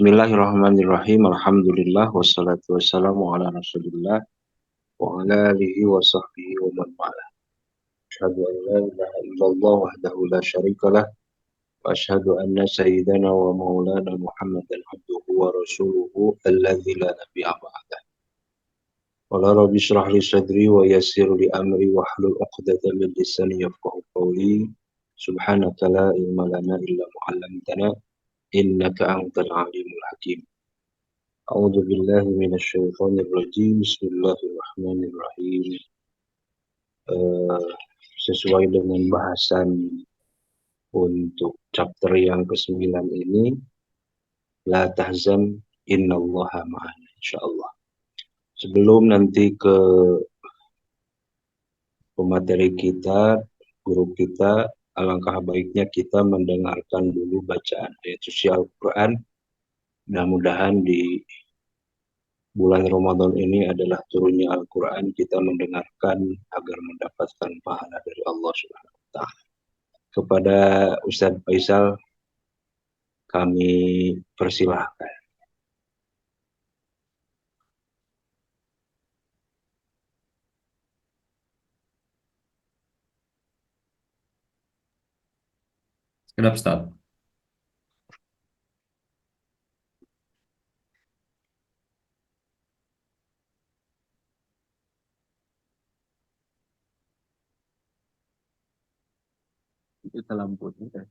Bismillahirrahmanirrahim. Alhamdulillah wassalatu wassalamu ala Rasulillah wa ala alihi wa sahbihi wa man wala. Asyhadu an la ilaha illallah wahdahu la syarikalah wa asyhadu anna sayyidana wa maulana Muhammadan abduhu wa rasuluhu alladzi la nabiyya ba'dah. Qala rabbi shrah li sadri wa yassir li amri wa hlul 'uqdatam min lisani yafqahu qawli. Subhanaka la ilma lana illa ma 'allamtana innaka antal alimul hakim. A'udzu billahi minasyaitonir rajim. Bismillahirrahmanirrahim. Eh, Sesuai dengan bahasan untuk chapter yang ke-9 ini, la tahzan innallaha ma'ana, insyaallah. Sebelum nanti ke pemateri kita, guru kita, alangkah baiknya kita mendengarkan dulu bacaan ayat suci Al-Quran. Mudah-mudahan di bulan Ramadan ini adalah turunnya Al-Quran, kita mendengarkan agar mendapatkan pahala dari Allah Subhanahu wa Ta'ala. Kepada Ustadz Faisal, kami persilahkan. Siap, Ustaz. Itu lampunya.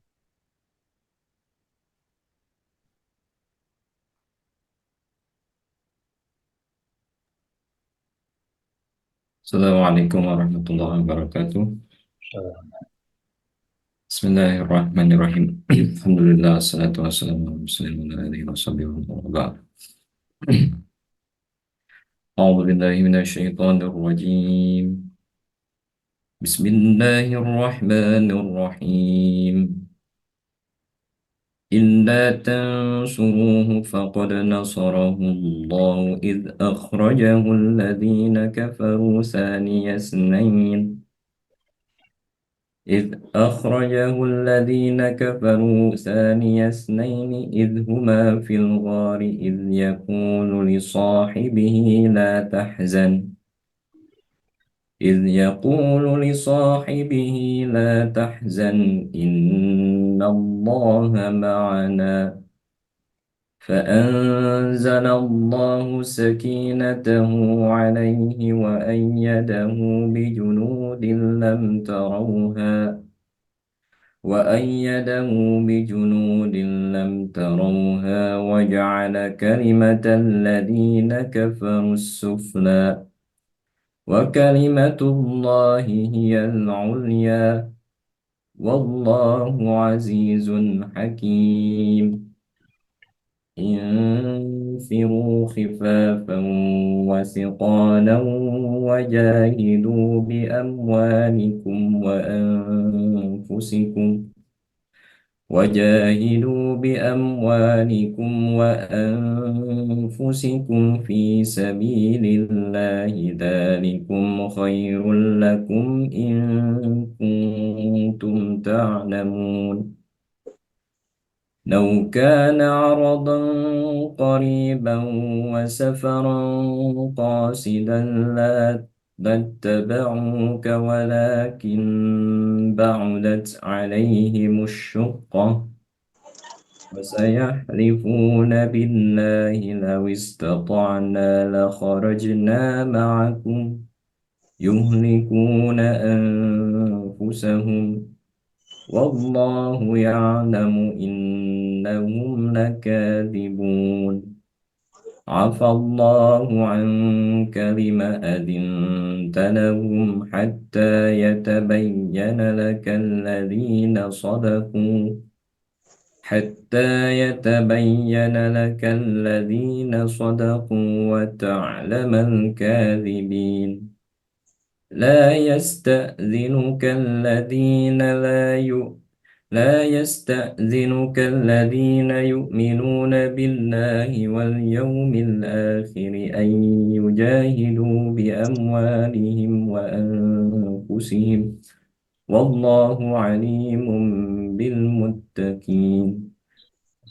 Assalamualaikum warahmatullahi wabarakatuh. Bismillahirrahmanirrahim. Alhamdulillah, assalatu wassalamu ala rasulillah wa sahbihi wa ba'd. A'udzu billahi minasyaitonir rajim. Bismillahirrahmanirrahim. إلا تنصروه فقد نصره الله إذ أخرجه الذين كفروا ثاني اثنين إذ هما في الغار إذ يقول لصاحبه لا تحزن إن الله معنا فأنزل الله سكينته عليه وأيده بجنود لم تروها وجعل كلمة الذين كفروا السفلى وكلمة الله هي العليا والله عزيز حكيم انفروا خفافا وثقالا وجاهدوا بأموالكم وأنفسكم في سبيل الله ذلكم خير لكم إن كنتم تعلمون لو كان عرضا قريبا وسفرا قاصدا لاتبعوك ولكن بعدت عليهم الشقة وسيحلفون بالله لو استطعنا لخرجنا معكم يهلكون أنفسهم والله يعلم إنهم لكاذبون عفى الله عنك لم أذنت لهم حتى يتبين لك الذين صدقوا وتعلم الكاذبين لا يستأذنك الذين يؤمنون بالله واليوم الآخر أن يجاهدوا بأموالهم وأنفسهم والله عليم بالمتقين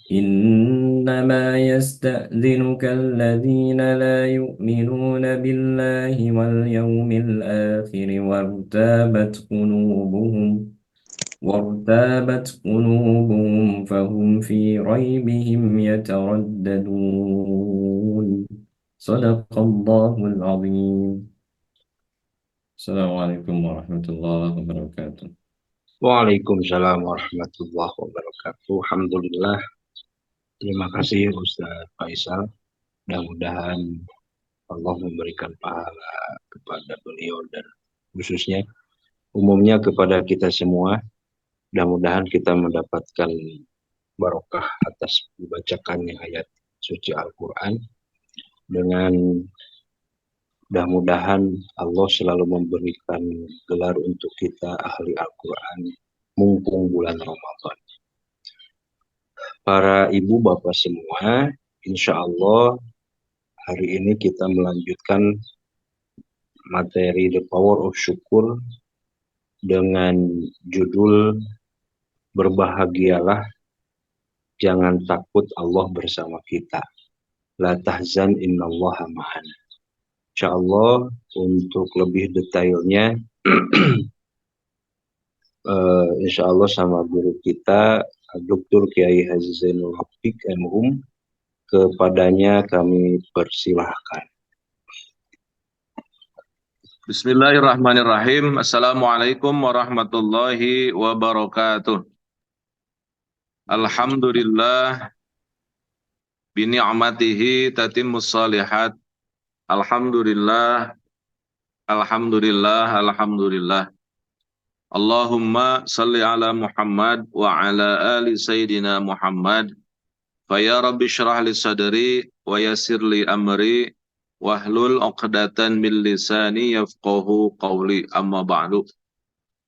إنما يستأذنك الذين لا يؤمنون بالله واليوم الآخر وارتابت قلوبهم فهم في ريبهم يترددون. صدق الله العظيم. السلام عليكم ورحمة الله وبركاته. Waalaikumsalam warahmatullahi wabarakatuh. Alhamdulillah. Terima kasih Ustaz Faisal. Mudah-mudahan Allah memberikan pahala kepada beliau dan khususnya umumnya kepada kita semua. Mudah-mudahan kita mendapatkan barokah atas dibacakannya ayat suci Al-Quran. Dengan mudah-mudahan Allah selalu memberikan gelar untuk kita ahli Al-Quran mumpung bulan Ramadan. Para ibu bapak semua, insya Allah hari ini kita melanjutkan materi The Power of Syukur dengan judul Berbahagialah, jangan takut, Allah bersama kita. La tahzan innallaha ma'ana. Insya Allah untuk lebih detailnya insya Allah sama guru kita Dr. Kiai Haji Zainul Hafik MHum, kepadanya kami persilahkan. Bismillahirrahmanirrahim. Assalamualaikum warahmatullahi wabarakatuh. Alhamdulillah bini'matihi tatimmus salihat. Alhamdulillah, alhamdulillah, alhamdulillah. Allahumma salli ala Muhammad wa ala ali Sayyidina Muhammad. Faya Rabbi syrah li sadri wa yassir li amri wahlul 'uqdatan min lisani yafqahu qawli, amma ba'du.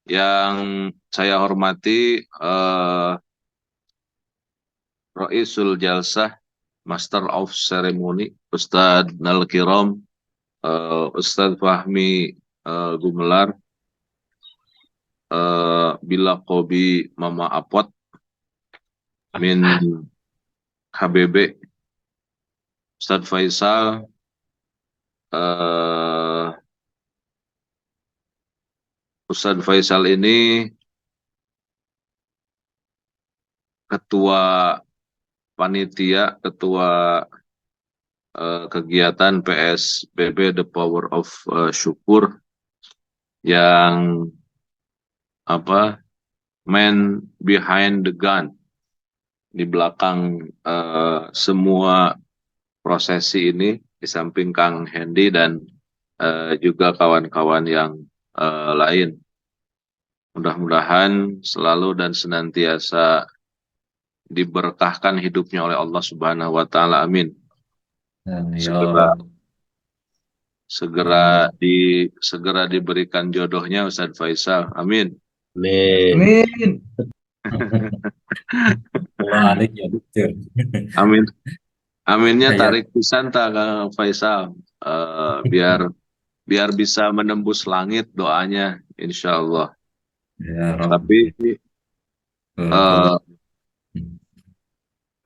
Yang saya hormati Raisul Jalsah, Master of Ceremony, Ustadz Nal-Kiram, Ustadz Fahmi Gumelar, Bila Kobi Mama Apot, Min HBB, Ustadz Faisal, Ustadz Faisal ini ketua panitia, ketua kegiatan PSBB The Power of Syukur, yang man behind the gun, di belakang semua prosesi ini, di samping Kang Hendy dan juga kawan-kawan yang lain. Mudah-mudahan selalu dan senantiasa diberkahkan hidupnya oleh Allah Subhanahu wa Ta'ala. Amin. Segera diberikan jodohnya Ustadz Faisal. Amin. Amin. Amin. Aminnya tarik pisan tak Faisal, biar bisa menembus langit doanya, insya Allah. Ya, tapi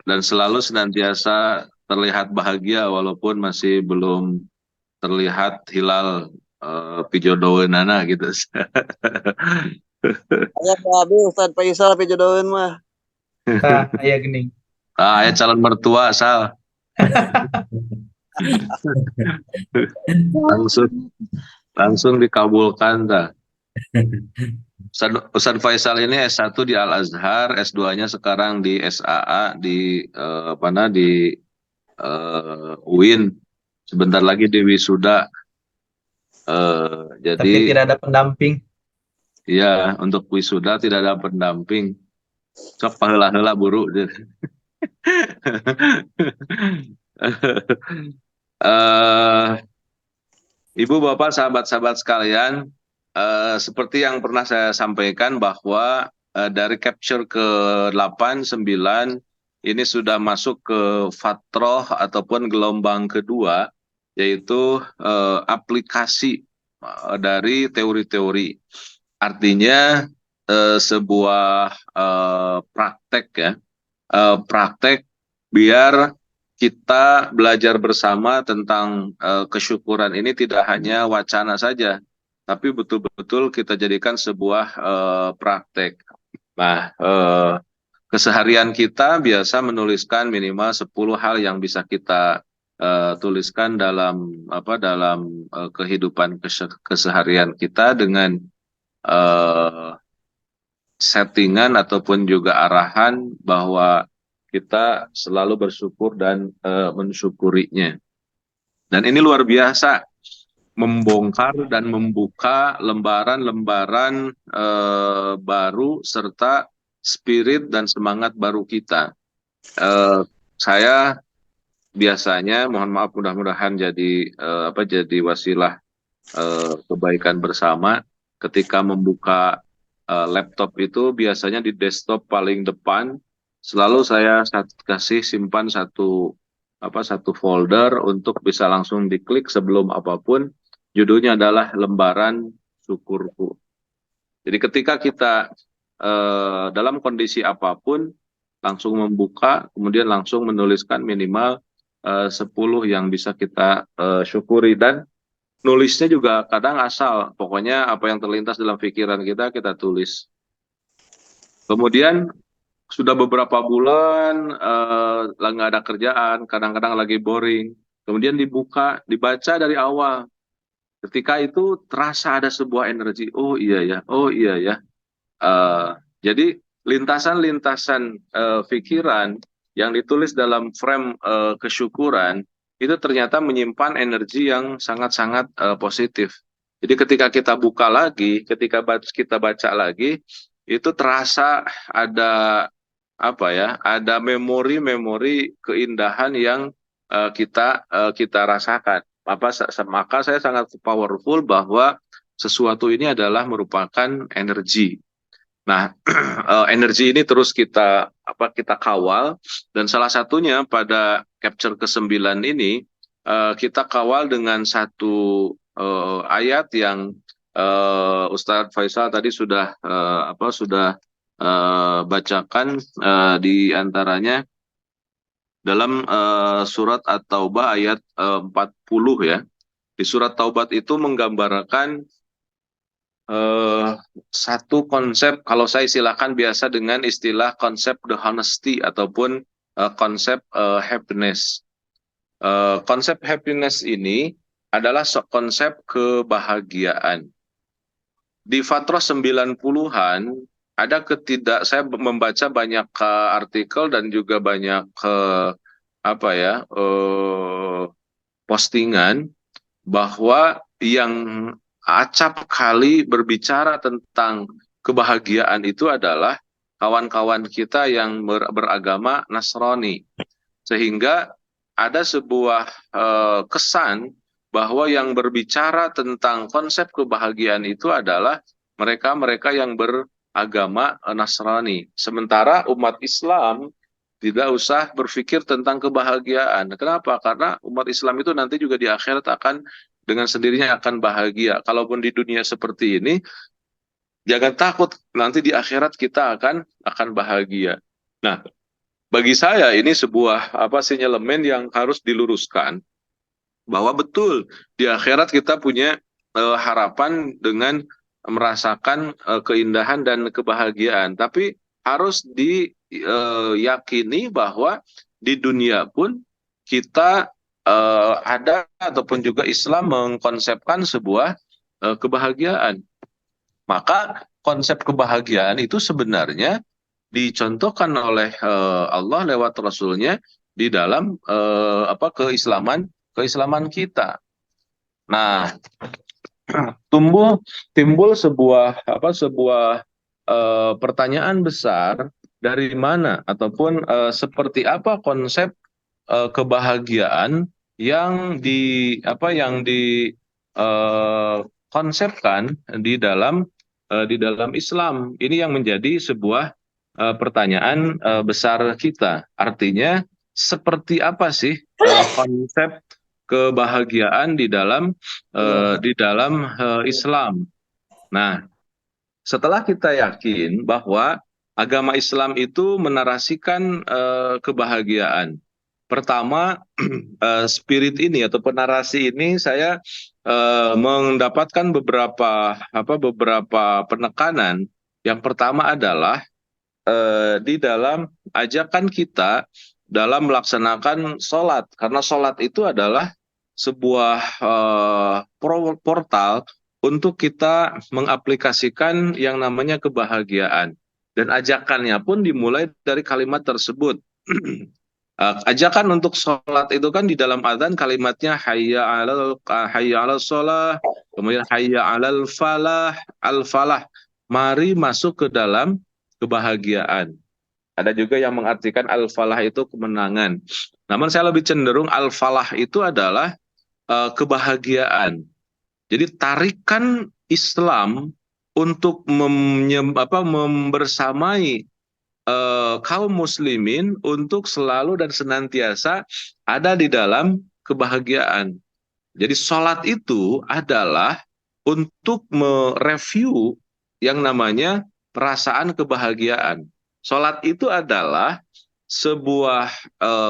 dan selalu senantiasa terlihat bahagia walaupun masih belum terlihat hilal pijodowenana gitu. Ayah babi Ustadz Faisal pijodowen mah. Ayah gening. Ayah calon mertua Sal. langsung dikabulkan dah. Ustadz Faisal ini S1 di Al-Azhar, S2-nya sekarang di SAA di UIN. Sebentar lagi di wisuda. Jadi tapi tidak ada pendamping. Iya, untuk wisuda tidak ada pendamping. Sok paheula-heula buru. Ibu, Bapak, sahabat-sahabat sekalian, seperti yang pernah saya sampaikan bahwa dari capture ke-8, 9, ini sudah masuk ke fatroh ataupun gelombang kedua, yaitu aplikasi dari teori-teori. Artinya sebuah praktek ya, praktek biar kita belajar bersama tentang kesyukuran ini tidak hanya wacana saja, tapi betul-betul kita jadikan sebuah praktek. Nah, keseharian kita biasa menuliskan minimal 10 hal yang bisa kita tuliskan dalam kehidupan keseharian kita dengan eh, settingan ataupun juga arahan bahwa kita selalu bersyukur dan mensyukurinya. Dan ini luar biasa membongkar dan membuka lembaran-lembaran baru serta spirit dan semangat baru kita. Saya biasanya, mohon maaf, mudah-mudahan jadi wasilah kebaikan bersama. Ketika membuka laptop itu biasanya di desktop paling depan selalu saya kasih simpan satu folder untuk bisa langsung diklik sebelum apapun. Judulnya adalah lembaran syukurku. Jadi ketika kita dalam kondisi apapun langsung membuka, kemudian langsung menuliskan minimal 10 yang bisa kita syukuri. Dan nulisnya juga kadang asal, pokoknya apa yang terlintas dalam pikiran kita tulis. Kemudian sudah beberapa bulan nggak ada kerjaan, kadang-kadang lagi boring. Kemudian dibaca dari awal. Ketika itu terasa ada sebuah energi. Oh iya ya, oh iya ya. Jadi lintasan-lintasan pikiran yang ditulis dalam frame kesyukuran itu ternyata menyimpan energi yang sangat-sangat positif. Jadi ketika kita buka lagi, ketika kita baca lagi, itu terasa ada ada memori-memori keindahan yang kita rasakan. Maka saya sangat powerful bahwa sesuatu ini adalah merupakan energi. Nah, energi ini terus kita kawal, dan salah satunya pada capture ke-9 ini kita kawal dengan satu ayat yang Ustadz Faisal tadi sudah bacakan, di antaranya dalam surat At-Taubah ayat 40 ya. Di surat Taubat itu menggambarkan satu konsep, kalau saya istilahkan biasa dengan istilah konsep the honesty ataupun konsep happiness. Konsep happiness ini adalah konsep kebahagiaan. Di Fatrah 90-an saya membaca banyak artikel dan juga banyak postingan bahwa yang acap kali berbicara tentang kebahagiaan itu adalah kawan-kawan kita yang beragama Nasrani. Sehingga ada sebuah kesan bahwa yang berbicara tentang konsep kebahagiaan itu adalah mereka-mereka yang beragama Nasrani. Sementara umat Islam tidak usah berpikir tentang kebahagiaan. Kenapa? Karena umat Islam itu nanti juga di akhirat akan dengan sendirinya akan bahagia. Kalaupun di dunia seperti ini, jangan takut, nanti di akhirat kita akan bahagia. Nah, bagi saya ini sebuah sinyalemen yang harus diluruskan, bahwa betul di akhirat kita punya harapan dengan merasakan keindahan dan kebahagiaan. Tapi harus diyakini bahwa di dunia pun kita ada ataupun juga Islam mengkonsepkan sebuah kebahagiaan. Maka konsep kebahagiaan itu sebenarnya dicontohkan oleh Allah lewat Rasulnya di dalam keislaman kita. Nah, timbul sebuah pertanyaan besar, dari mana ataupun seperti apa konsep kebahagiaan yang dikonsepkan di dalam Islam. Ini yang menjadi sebuah pertanyaan besar kita. Artinya seperti apa sih konsep kebahagiaan di dalam Islam? Nah, setelah kita yakin bahwa agama Islam itu menarasikan kebahagiaan. Pertama, spirit ini atau narasi ini saya mendapatkan beberapa penekanan. Yang pertama adalah di dalam ajakan kita dalam melaksanakan sholat, karena sholat itu adalah sebuah portal untuk kita mengaplikasikan yang namanya kebahagiaan. Dan ajakannya pun dimulai dari kalimat tersebut. Ajakan untuk sholat itu kan di dalam adzan kalimatnya hayya alal sholah, kemudian hayya alal falah, al falah, mari masuk ke dalam kebahagiaan. Ada juga yang mengartikan al falah itu kemenangan. Namun saya lebih cenderung al falah itu adalah kebahagiaan. Jadi tarikan Islam untuk membersamai kaum muslimin untuk selalu dan senantiasa ada di dalam kebahagiaan. Jadi sholat itu adalah untuk mereview yang namanya perasaan kebahagiaan. Sholat itu adalah sebuah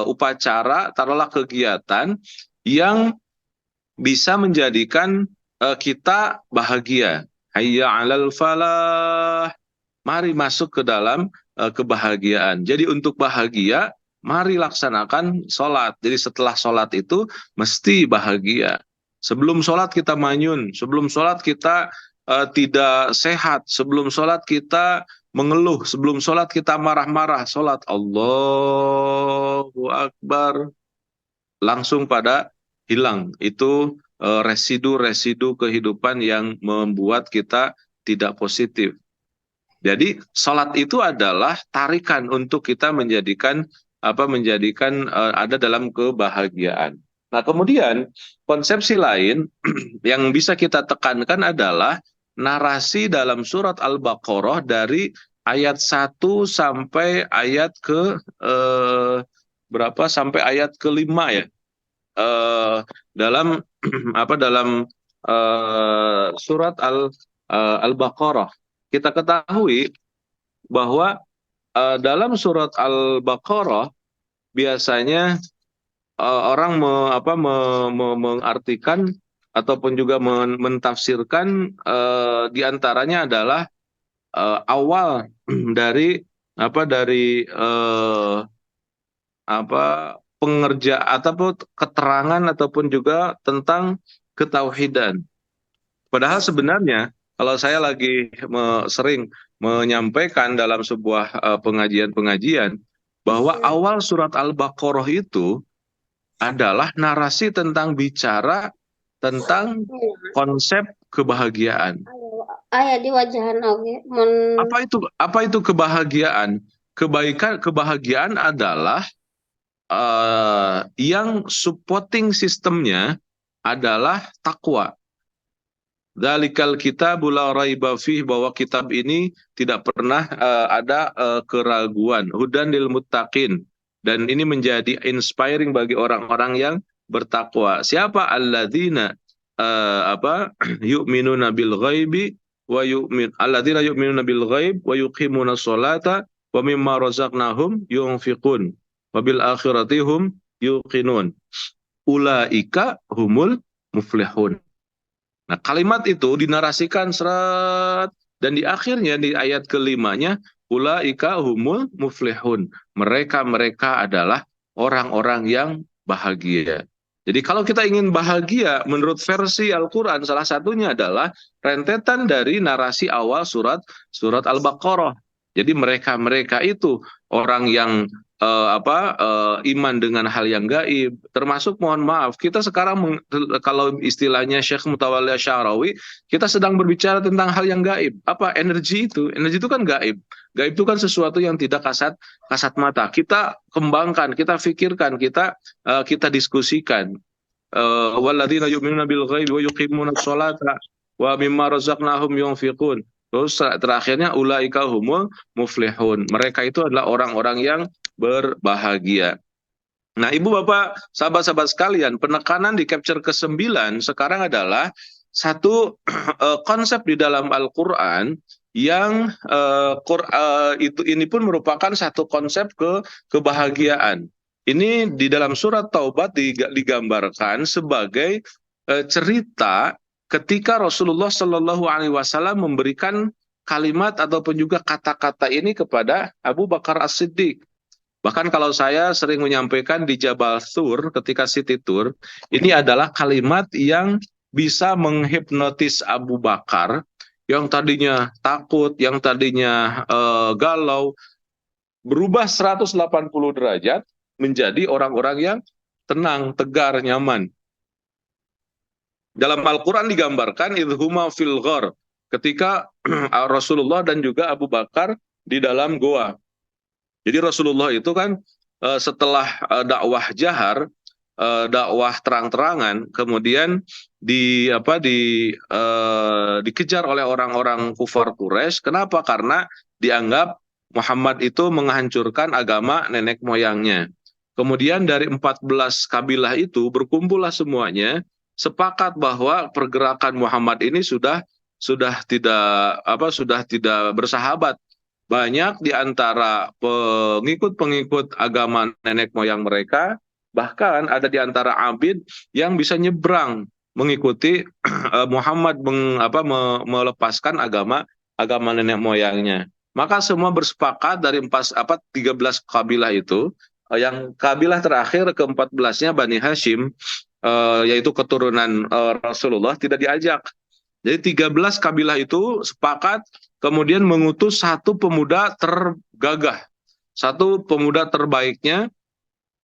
upacara, taruhlah kegiatan yang bisa menjadikan kita bahagia. Hayya 'alal falah, mari masuk ke dalam kebahagiaan. Jadi untuk bahagia, mari laksanakan sholat. Jadi setelah sholat itu mesti bahagia. Sebelum sholat kita manyun, sebelum sholat kita tidak sehat, sebelum sholat kita mengeluh, sebelum sholat kita marah-marah. Sholat Allahu Akbar, langsung pada hilang. Itu residu-residu kehidupan yang membuat kita tidak positif. Jadi sholat itu adalah tarikan untuk kita menjadikan ada dalam kebahagiaan. Nah, kemudian konsepsi lain yang bisa kita tekankan adalah narasi dalam surat Al-Baqarah dari ayat 1 sampai ayat ke berapa sampai ayat ke-5 ya. Dalam surat Al-Baqarah kita ketahui bahwa dalam surat Al-Baqarah biasanya orang mengartikan ataupun juga mentafsirkan diantaranya adalah awal dari pengerja ataupun keterangan ataupun juga tentang ketauhidan. Padahal sebenarnya kalau saya lagi sering menyampaikan dalam sebuah pengajian-pengajian bahwa awal surat Al-Baqarah itu adalah narasi tentang bicara tentang konsep kebahagiaan. Ayah di wajahan oge. Apa itu kebahagiaan? Kebahagiaan adalah yang supporting sistemnya adalah takwa. Dzalikal kitabul la raiba fih, bahwa kitab ini tidak pernah ada keraguan. Hudan lil muttaqin, dan ini menjadi inspiring bagi orang-orang yang bertakwa. Siapa? Alladzina yu'minuna bil ghaibi wa alladzina yu'minuna bil ghaib wa yuqimuna sholata wa mimma razaqnahum yunfiqun wa bil akhirati hum yuqinun. Ulaika humul muflihun. Nah, kalimat itu dinarasikan seret, dan di akhirnya di ayat ke-5-nya ulaika humul muflihun. Mereka adalah orang-orang yang bahagia. Jadi kalau kita ingin bahagia menurut versi Al-Qur'an, salah satunya adalah rentetan dari narasi awal surat Al-Baqarah. Jadi mereka itu orang yang iman dengan hal yang gaib, termasuk mohon maaf kita sekarang kalau istilahnya Syekh Mutawalli Asy'arawi, kita sedang berbicara tentang hal yang gaib. Apa energi itu kan gaib. Gaib itu kan sesuatu yang tidak kasat mata. Kita kembangkan, kita pikirkan, kita diskusikan. Walladzina yu'minuna bil ghaibi wa yuqimuna sholata wa mimma razaqnahum yunfiqun. Terus terakhirnya ulaika humul muflihun. Mereka itu adalah orang-orang yang berbahagia. Nah, Ibu Bapak, sahabat-sahabat sekalian, penekanan di capture ke-9 sekarang adalah satu konsep di dalam Al-Qur'an yang ini pun merupakan satu konsep kebahagiaan. Ini di dalam surat Taubat digambarkan sebagai cerita ketika Rasulullah Shallallahu Alaihi Wasallam memberikan kalimat ataupun juga kata-kata ini kepada Abu Bakar As-Siddiq. Bahkan kalau saya sering menyampaikan di Jabal Thur ketika City Tour, ini adalah kalimat yang bisa menghipnotis Abu Bakar yang tadinya takut, yang tadinya galau, berubah 180 derajat menjadi orang-orang yang tenang, tegar, nyaman. Dalam Al-Quran digambarkan idhuma fil ghar, ketika Rasulullah dan juga Abu Bakar di dalam goa. Jadi Rasulullah itu kan setelah dakwah jahar, dakwah terang-terangan, kemudian dikejar oleh orang-orang kufar Quraisy. Kenapa? Karena dianggap Muhammad itu menghancurkan agama nenek moyangnya. Kemudian dari 14 kabilah itu berkumpullah semuanya, sepakat bahwa pergerakan Muhammad ini sudah tidak bersahabat. Banyak di antara pengikut-pengikut agama nenek moyang mereka, bahkan ada di antara abid yang bisa nyebrang mengikuti Muhammad melepaskan agama nenek moyangnya. Maka semua bersepakat dari 13 kabilah itu, yang kabilah terakhir ke-14-nya Bani Hashim, yaitu keturunan Rasulullah, tidak diajak. Jadi 13 kabilah itu sepakat kemudian mengutus satu pemuda tergagah, satu pemuda terbaiknya.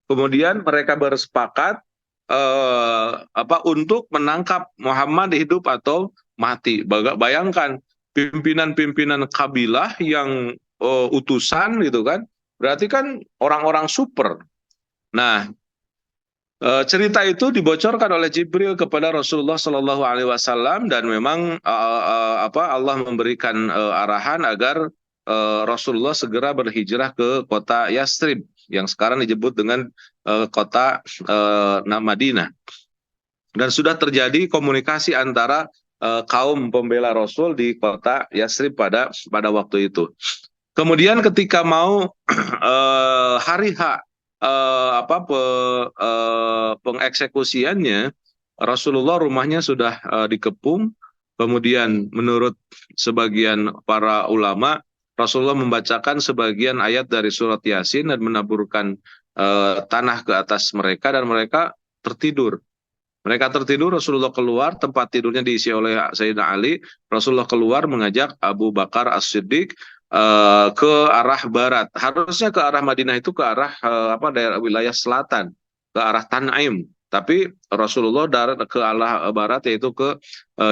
Kemudian mereka bersepakat untuk menangkap Muhammad hidup atau mati. Bayangkan pimpinan-pimpinan kabilah yang utusan gitu kan, berarti kan orang-orang super. Nah, cerita itu dibocorkan oleh Jibril kepada Rasulullah Shallallahu Alaihi Wasallam, dan memang Allah memberikan arahan agar Rasulullah segera berhijrah ke kota Yastrib yang sekarang disebut dengan kota Madinah. Dan sudah terjadi komunikasi antara kaum pembela Rasul di kota Yastrib pada waktu itu. Kemudian ketika mau hari H pengeksekusiannya, Rasulullah rumahnya sudah dikepung. Kemudian menurut sebagian para ulama, Rasulullah membacakan sebagian ayat dari surat Yasin dan menaburkan tanah ke atas mereka, dan mereka tertidur. Rasulullah keluar, tempat tidurnya diisi oleh Sayyidina Ali. Rasulullah keluar mengajak Abu Bakar As-Siddiq ke arah barat. Harusnya ke arah Madinah itu ke arah daerah wilayah selatan, ke arah Tan'im. Tapi Rasulullah ke arah barat, yaitu ke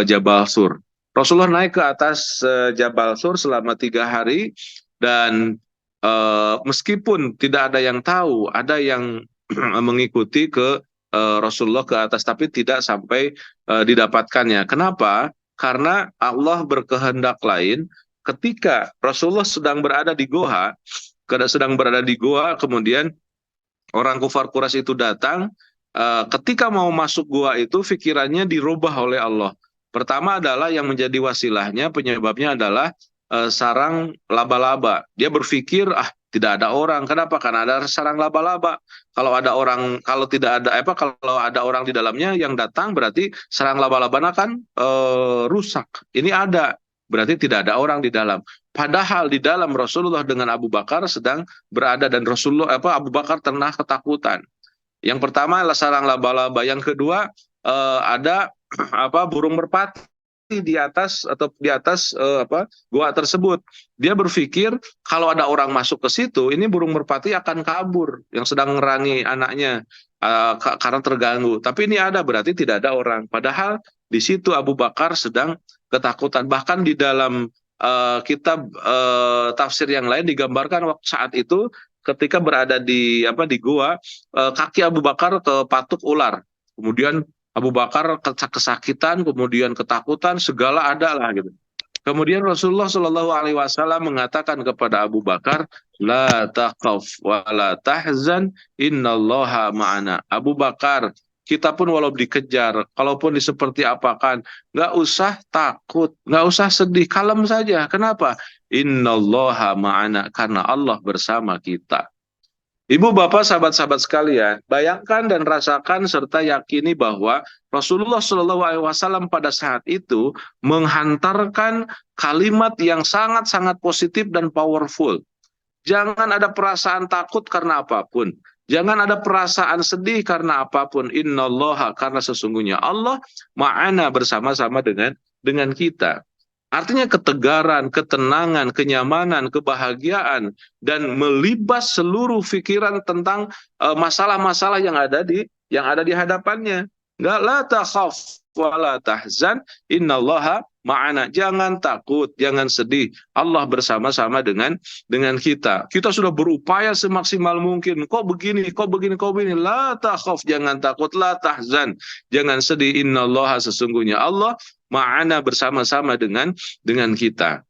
Jabal Sur. Rasulullah naik ke atas Jabal Sur selama 3 hari, dan meskipun tidak ada yang tahu, ada yang mengikuti ke Rasulullah ke atas, tapi tidak sampai didapatkannya. Kenapa? Karena Allah berkehendak lain. Ketika Rasulullah sedang berada di goa, kemudian orang kufar Quraisy itu datang. Ketika mau masuk goa itu, pikirannya dirubah oleh Allah. Pertama adalah yang menjadi wasilahnya, penyebabnya adalah sarang laba-laba. Dia berpikir, tidak ada orang. Kenapa? Karena ada sarang laba-laba. Kalau ada orang di dalamnya yang datang, berarti sarang laba-laba akan rusak. Ini ada, berarti tidak ada orang di dalam. Padahal di dalam Rasulullah dengan Abu Bakar sedang berada, dan Abu Bakar tengah ketakutan. Yang pertama adalah sarang laba-laba. Yang kedua ada burung merpati di atas gua tersebut. Dia berpikir kalau ada orang masuk ke situ, ini burung merpati akan kabur yang sedang merangi anaknya karena terganggu. Tapi ini ada, berarti tidak ada orang. Padahal di situ Abu Bakar sedang ketakutan. Bahkan di dalam kitab tafsir yang lain digambarkan waktu saat itu ketika berada di gua, kaki Abu Bakar kepatuk ular. Kemudian Abu Bakar kesakitan, kemudian ketakutan, segala ada lah gitu. Kemudian Rasulullah Shallallahu Alaihi Wasallam mengatakan kepada Abu Bakar, la taqaf wa la tahzan, innallaha ma'ana. Abu Bakar, kita pun walau dikejar, kalaupun seperti apakan, nggak usah takut, nggak usah sedih, kalem saja. Kenapa? Innallaha ma'ana, karena Allah bersama kita. Ibu, bapak, sahabat-sahabat sekalian, bayangkan dan rasakan serta yakini bahwa Rasulullah Shallallahu Alaihi Wasallam pada saat itu menghantarkan kalimat yang sangat-sangat positif dan powerful. Jangan ada perasaan takut karena apapun. Jangan ada perasaan sedih karena apapun. Innallaha, karena sesungguhnya Allah ma'ana, bersama-sama dengan kita. Artinya ketegaran, ketenangan, kenyamanan, kebahagiaan, dan melibas seluruh pikiran tentang masalah-masalah yang ada di hadapannya. Enggak, la takhaf wa la tahzan, innallaha ma'ana. Jangan takut, jangan sedih. Allah bersama-sama dengan kita. Kita sudah berupaya semaksimal mungkin. Kok begini, kok begini, kok begini. La takhaf, jangan takut. La tahzan, jangan sedih. Innallaha, sesungguhnya Allah ma'ana, bersama-sama dengan kita.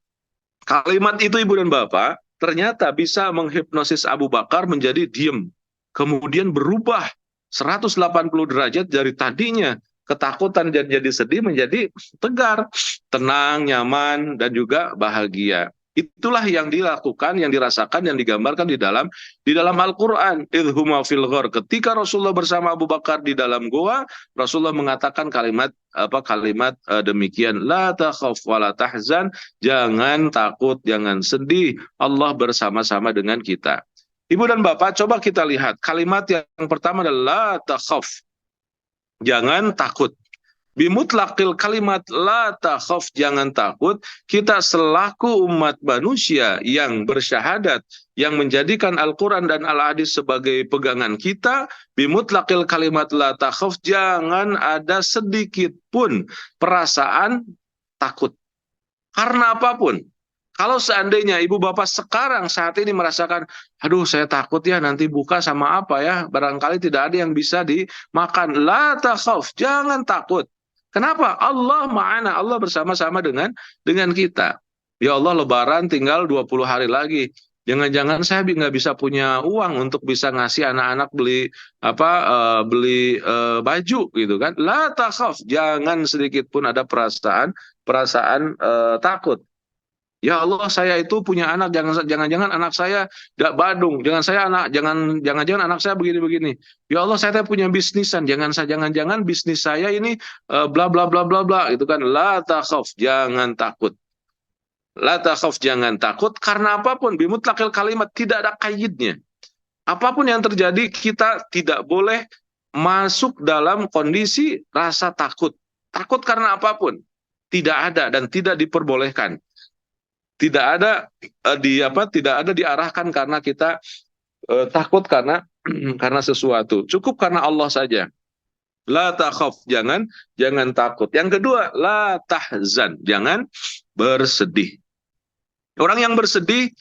Kalimat itu, Ibu dan Bapak, ternyata bisa menghipnosis Abu Bakar menjadi diem. Kemudian berubah 180 derajat dari tadinya ketakutan dan jadi sedih menjadi tegar, tenang, nyaman, dan juga bahagia. Itulah yang dilakukan, yang dirasakan, yang digambarkan di dalam Al-Quran. Idhuma fil ghar. Ketika Rasulullah bersama Abu Bakar di dalam goa, Rasulullah mengatakan kalimat demikian. La takhaf wa la tahzan. Jangan takut, jangan sedih. Allah bersama-sama dengan kita. Ibu dan Bapak, coba kita lihat. Kalimat yang pertama adalah la takhaf. Jangan takut. Bimutlaqil kalimat la takhaf, jangan takut. Kita selaku umat manusia yang bersyahadat, yang menjadikan Al-Quran dan Al-Hadis sebagai pegangan kita, bimutlaqil kalimat la takhaf, jangan ada sedikit pun perasaan takut. Karena apapun. Kalau seandainya ibu bapak sekarang saat ini merasakan, aduh saya takut ya nanti buka sama apa ya, barangkali tidak ada yang bisa dimakan. La takhaf, jangan takut. Kenapa? Allah ma'ana, Allah bersama-sama dengan kita. Ya Allah, Lebaran tinggal 20 hari lagi. Jangan-jangan saya nggak bisa punya uang untuk bisa ngasih anak-anak beli baju gitu kan. La takhaf, jangan sedikit pun ada perasaan takut. Ya Allah, saya itu punya anak, jangan-jangan anak saya tidak badung, jangan-jangan anak saya begini-begini. Ya Allah, saya punya bisnisan, jangan-jangan bisnis saya ini bla bla bla bla bla, itu kan. La takhaf, jangan takut. La takhaf, jangan takut karena apapun, bimutlaqil kalimat, tidak ada kaidnya. Apapun yang terjadi, kita tidak boleh masuk dalam kondisi rasa takut. Takut karena apapun tidak ada dan tidak diperbolehkan. Tidak ada diarahkan karena kita takut karena sesuatu. Cukup karena Allah saja. La takhaf, jangan takut. Yang kedua, la tahzan, jangan bersedih. Orang yang bersedih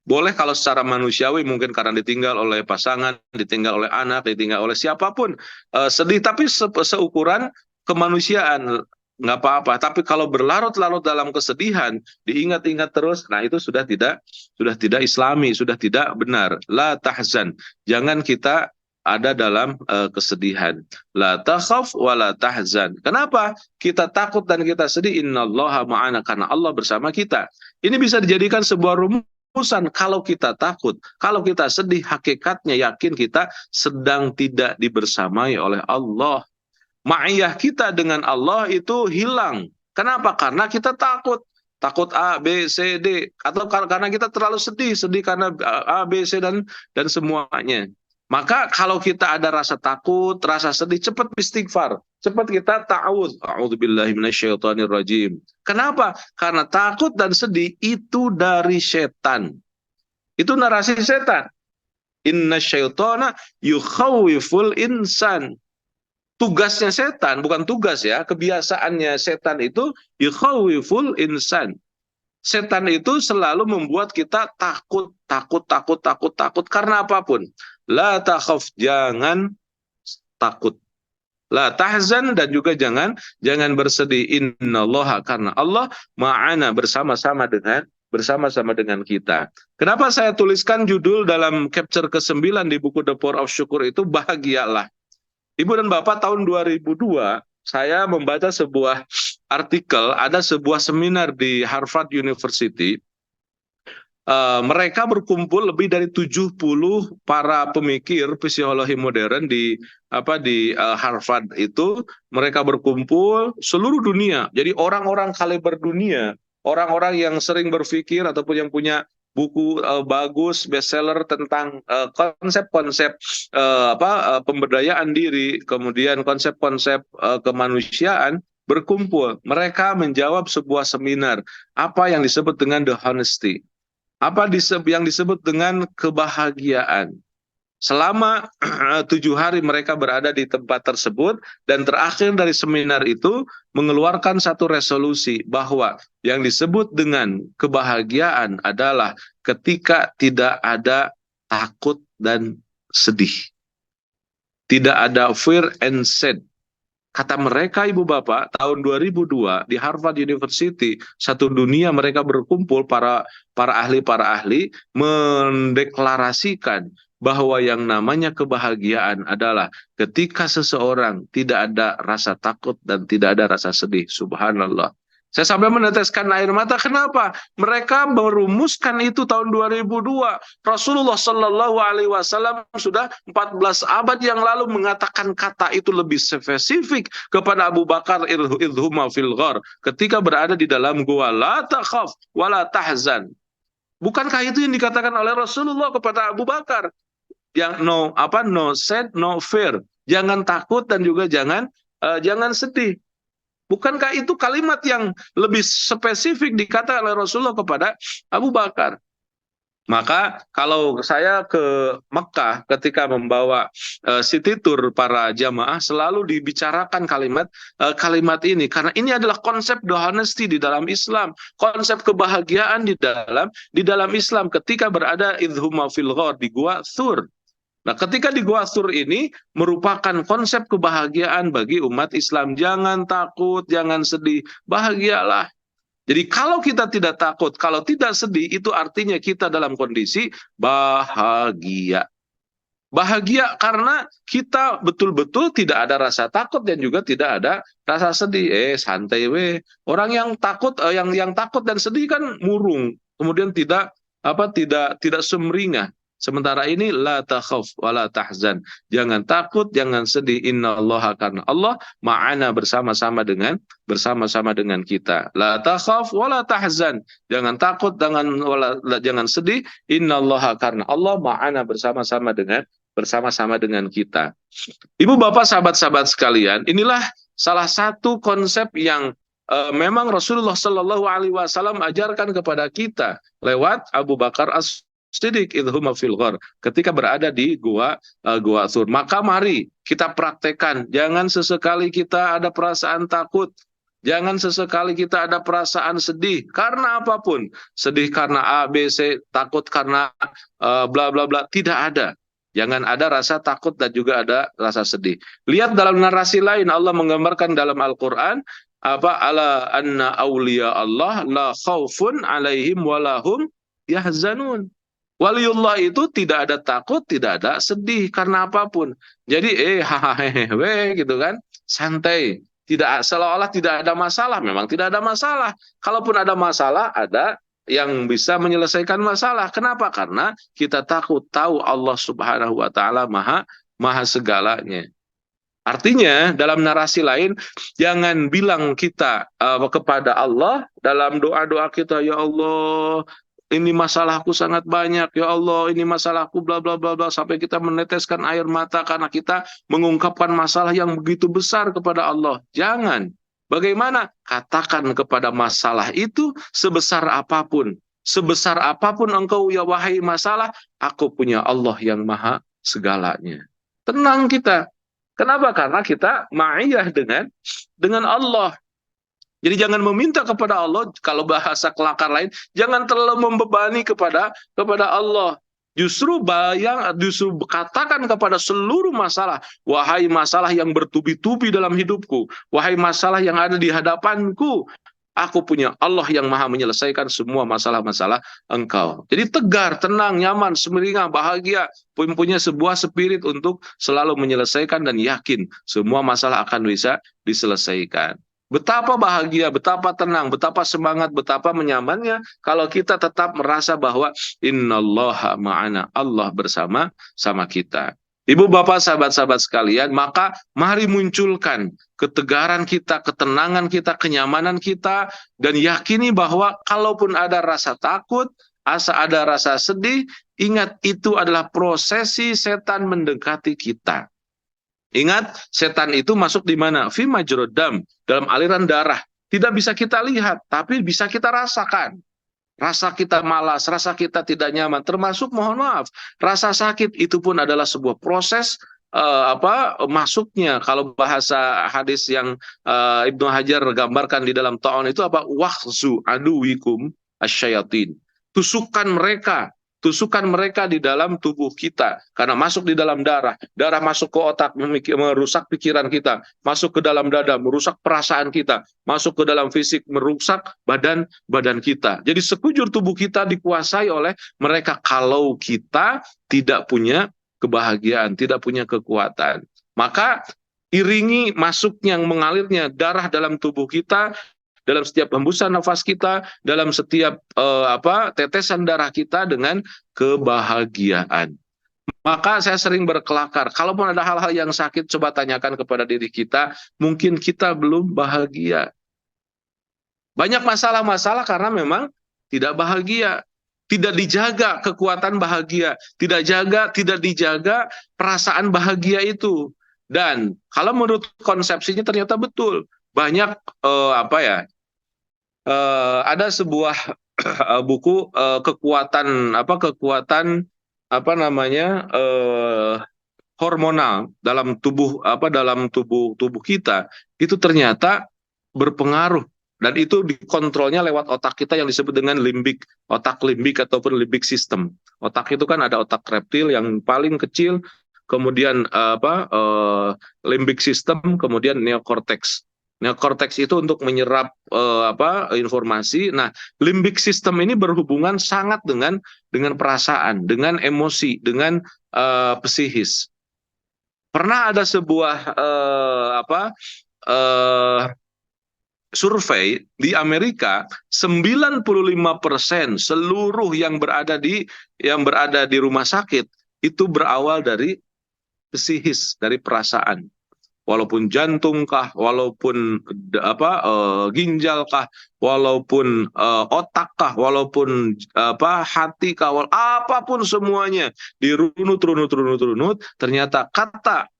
boleh kalau secara manusiawi, mungkin karena ditinggal oleh pasangan, ditinggal oleh anak, ditinggal oleh siapapun, sedih, tapi seukuran kemanusiaan. Nggak apa-apa, tapi kalau berlarut-larut dalam kesedihan, diingat-ingat terus, nah itu sudah tidak islami, sudah tidak benar. La tahzan, jangan kita ada dalam kesedihan. La takhaf wa la tahzan. Kenapa kita takut dan kita sedih? Innallaha ma'ana, karena Allah bersama kita. Ini bisa dijadikan sebuah rumusan. Kalau kita takut, kalau kita sedih, hakikatnya yakin kita sedang tidak dibersamai oleh Allah. Ma'iyah kita dengan Allah itu hilang. Kenapa? Karena kita takut A, B, C, D, atau karena kita terlalu sedih karena A, B, C dan semuanya. Maka kalau kita ada rasa takut, rasa sedih, cepat istighfar, cepat kita ta'awudz. A'udzubillahi minasyaitonirrajim. Kenapa? Karena takut dan sedih itu dari setan. Itu narasi setan. Innasyaitona yukhawwiful insan. Tugasnya setan, bukan tugas ya, kebiasaannya setan itu yukhawwiful insan. Setan itu selalu membuat kita takut karena apapun. La takhaf, jangan takut. La tahzan, dan juga jangan bersedih. Innallaha, karena Allah ma'ana, bersama-sama dengan kita. Kenapa saya tuliskan judul dalam capture ke-9 di buku The Power of Syukur itu bahagialah. Ibu dan Bapak, tahun 2002 saya membaca sebuah artikel, ada sebuah seminar di Harvard University. Mereka berkumpul lebih dari 70 para pemikir psikologi modern di Harvard itu. Mereka berkumpul seluruh dunia. Jadi orang-orang kaliber dunia, orang-orang yang sering berpikir ataupun yang punya buku bagus bestseller tentang konsep-konsep pemberdayaan diri, kemudian konsep-konsep kemanusiaan berkumpul. Mereka menjawab sebuah seminar apa yang disebut dengan the honesty, yang disebut dengan kebahagiaan. Selama 7 hari mereka berada di tempat tersebut, dan terakhir dari seminar itu mengeluarkan satu resolusi bahwa yang disebut dengan kebahagiaan adalah ketika tidak ada takut dan sedih. Tidak ada fear and sad. Kata mereka, Ibu Bapak, tahun 2002 di Harvard University, satu dunia mereka berkumpul, para ahli mendeklarasikan bahwa yang namanya kebahagiaan adalah ketika seseorang tidak ada rasa takut dan tidak ada rasa sedih. Subhanallah. Saya sampai meneteskan air mata. Kenapa? Mereka merumuskan itu tahun 2002. Rasulullah Shallallahu Alaihi Wasallam sudah 14 abad yang lalu mengatakan kata itu lebih spesifik kepada Abu Bakar, idhuma fil ghar, ketika berada di dalam gua, la takhaf wa la tahzan. Bukankah itu yang dikatakan oleh Rasulullah kepada Abu Bakar? Yang no sad, no fear. Jangan takut dan juga jangan sedih. Bukankah itu kalimat yang lebih spesifik dikatakan oleh Rasulullah kepada Abu Bakar? Maka kalau saya ke Mekah ketika membawa city tour para jamaah, selalu dibicarakan kalimat ini, karena ini adalah konsep the honesty di dalam Islam, konsep kebahagiaan di dalam Islam ketika berada idhuma fil ghar, di gua Thur. Nah, ketika di Gua Thur ini merupakan konsep kebahagiaan bagi umat Islam. Jangan takut, jangan sedih, bahagialah. Jadi kalau kita tidak takut, kalau tidak sedih, itu artinya kita dalam kondisi bahagia. Bahagia karena kita betul-betul tidak ada rasa takut dan juga tidak ada rasa sedih. Santai weh. Orang yang takut, yang takut dan sedih kan murung, kemudian tidak sumringah. Sementara ini la takhaf wa la tahzan. Jangan takut, jangan sedih. Innallaha, karena Allah ma'ana, bersama-sama dengan kita. La takhaf wa la tahzan. Jangan takut, jangan sedih. Innallaha, karena Allah ma'ana, bersama-sama dengan kita. Ibu bapak sahabat-sahabat sekalian, inilah salah satu konsep yang memang Rasulullah Shallallahu Alaihi Wasallam ajarkan kepada kita lewat Abu Bakar As-Siddiq idhuma fil ghar, ketika berada di gua Thur. Maka mari kita praktekkan. Jangan sesekali kita ada perasaan takut, jangan sesekali kita ada perasaan sedih karena apapun. Sedih karena A, B, C, takut karena bla bla bla, tidak ada. Jangan ada rasa takut dan juga ada rasa sedih. Lihat dalam narasi lain, Allah menggambarkan dalam Al-Quran, ala anna awliya Allah la khaufun alaihim walahum yahzanun. Waliullah itu tidak ada takut, tidak ada sedih karena apapun. Jadi hahaha gitu kan, santai, tidak, seolah-olah tidak ada masalah. Memang tidak ada masalah. Kalaupun ada masalah, ada yang bisa menyelesaikan masalah. Kenapa? Karena kita tahu Allah Subhanahu wa taala maha segalanya. Artinya dalam narasi lain, jangan bilang kita kepada Allah dalam doa-doa kita, ya Allah, ini masalahku sangat banyak, ya Allah, ini masalahku bla bla bla bla, sampai kita meneteskan air mata karena kita mengungkapkan masalah yang begitu besar kepada Allah. Jangan. Bagaimana? Katakan kepada masalah itu sebesar apapun. Sebesar apapun engkau, ya wahai masalah, aku punya Allah yang maha segalanya. Tenang kita. Kenapa? Karena kita ma'iyah dengan Allah. Jadi jangan meminta kepada Allah, kalau bahasa kelakar lain, jangan terlalu membebani kepada Allah. Justru katakan kepada seluruh masalah, wahai masalah yang bertubi-tubi dalam hidupku, wahai masalah yang ada di hadapanku, Aku punya Allah yang maha menyelesaikan semua masalah-masalah engkau. Jadi tegar, tenang, nyaman, semeringah, bahagia, punya sebuah spirit untuk selalu menyelesaikan dan yakin semua masalah akan bisa diselesaikan. Betapa bahagia, betapa tenang, betapa semangat, betapa menyamannya kalau kita tetap merasa bahwa innallaha ma'ana, Allah bersama kita. Ibu bapak sahabat-sahabat sekalian, maka mari munculkan ketegaran kita, ketenangan kita, kenyamanan kita, dan yakini bahwa kalaupun ada rasa takut, ada rasa sedih, ingat itu adalah prosesi setan mendekati kita. Ingat, setan itu masuk di mana? Fi majrodam, dalam aliran darah. Tidak bisa kita lihat, tapi bisa kita rasakan. Rasa kita malas, rasa kita tidak nyaman, termasuk mohon maaf, rasa sakit itu pun adalah sebuah proses masuknya. Kalau bahasa hadis yang Ibnu Hajar gambarkan di dalam ta'on itu apa? Wahzu aduwikum asyayatin. Tusukan mereka di dalam tubuh kita, karena masuk di dalam darah masuk ke otak, merusak pikiran kita, masuk ke dalam dada, merusak perasaan kita, masuk ke dalam fisik, merusak badan kita. Jadi sekujur tubuh kita dikuasai oleh mereka kalau kita tidak punya kebahagiaan, tidak punya kekuatan. Maka iringi masuknya, mengalirnya darah dalam tubuh kita, dalam setiap hembusan nafas kita, dalam setiap tetesan darah kita dengan kebahagiaan. Maka saya sering berkelakar, kalaupun ada hal-hal yang sakit, coba tanyakan kepada diri kita, mungkin kita belum bahagia. Banyak masalah-masalah karena memang tidak bahagia, tidak dijaga kekuatan bahagia, tidak dijaga perasaan bahagia itu. Dan kalau menurut konsepsinya ternyata betul, banyak ada sebuah buku kekuatan hormonal dalam tubuh kita itu ternyata berpengaruh, dan itu dikontrolnya lewat otak kita yang disebut dengan otak limbik ataupun limbic system. Otak itu kan ada otak reptil yang paling kecil, kemudian limbic system, kemudian neokortex. Neokortex itu untuk menyerap informasi. Nah, limbic system ini berhubungan sangat dengan perasaan, dengan emosi, dengan psikis. Pernah ada sebuah survei di Amerika, 95% seluruh yang berada di rumah sakit itu berawal dari psikis, dari perasaan. Walaupun jantung kah, walaupun ginjal kah, walaupun otak kah, walaupun hati kah, apapun semuanya dirunut, ternyata kata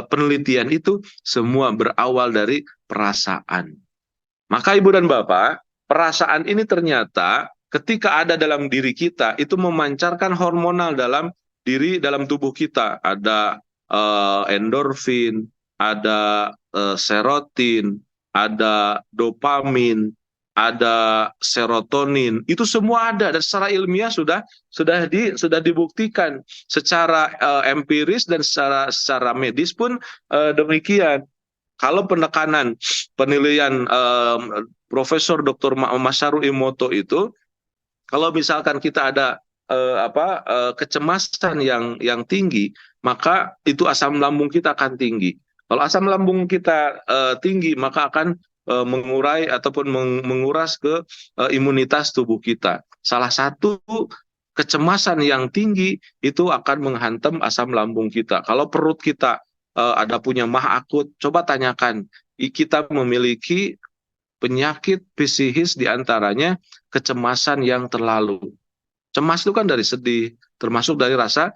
penelitian itu semua berawal dari perasaan. Maka ibu dan bapak, perasaan ini ternyata ketika ada dalam diri kita itu memancarkan hormonal dalam tubuh kita. Ada endorfin, ada serotin, ada dopamin, ada serotonin. Itu semua ada, dan secara ilmiah sudah dibuktikan secara empiris, dan secara medis pun demikian. Kalau penilaian Profesor Dr. Masaru Emoto itu, kalau misalkan kita ada kecemasan yang tinggi, maka itu asam lambung kita akan tinggi. Kalau asam lambung kita tinggi, maka akan mengurai ataupun menguras ke imunitas tubuh kita. Salah satu kecemasan yang tinggi itu akan menghantam asam lambung kita. Kalau perut kita ada punya mah akut, coba tanyakan, kita memiliki penyakit psikis, diantaranya kecemasan yang terlalu. Cemas itu kan dari sedih, termasuk dari rasa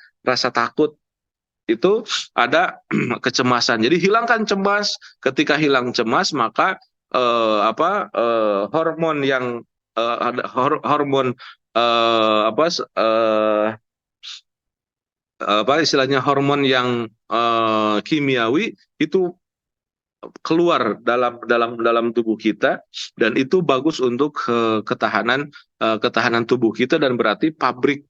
takut. Itu ada kecemasan. Jadi hilangkan cemas. Ketika hilang cemas, maka hormon yang hormon yang kimiawi itu keluar dalam tubuh kita, dan itu bagus untuk ketahanan tubuh kita, dan berarti pabrik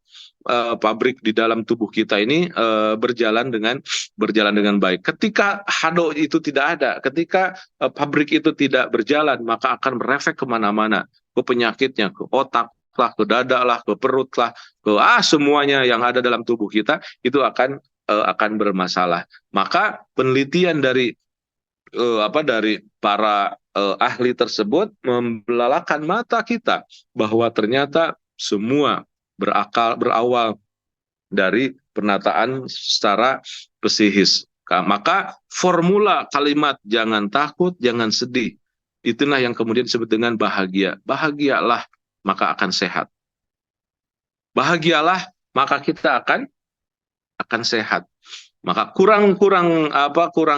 pabrik di dalam tubuh kita ini berjalan dengan baik. Ketika hado itu tidak ada, ketika pabrik itu tidak berjalan, maka akan berefek kemana-mana, ke penyakitnya, ke otak lah, ke dada lah, ke perut lah, ke semuanya yang ada dalam tubuh kita itu akan bermasalah. Maka penelitian dari dari para ahli tersebut membelalakan mata kita bahwa ternyata semua berawal dari penataan secara psikis. Maka formula kalimat jangan takut, jangan sedih, itulah yang kemudian disebut dengan bahagia. Bahagialah, maka akan sehat. Bahagialah, maka kita akan sehat. Maka kurang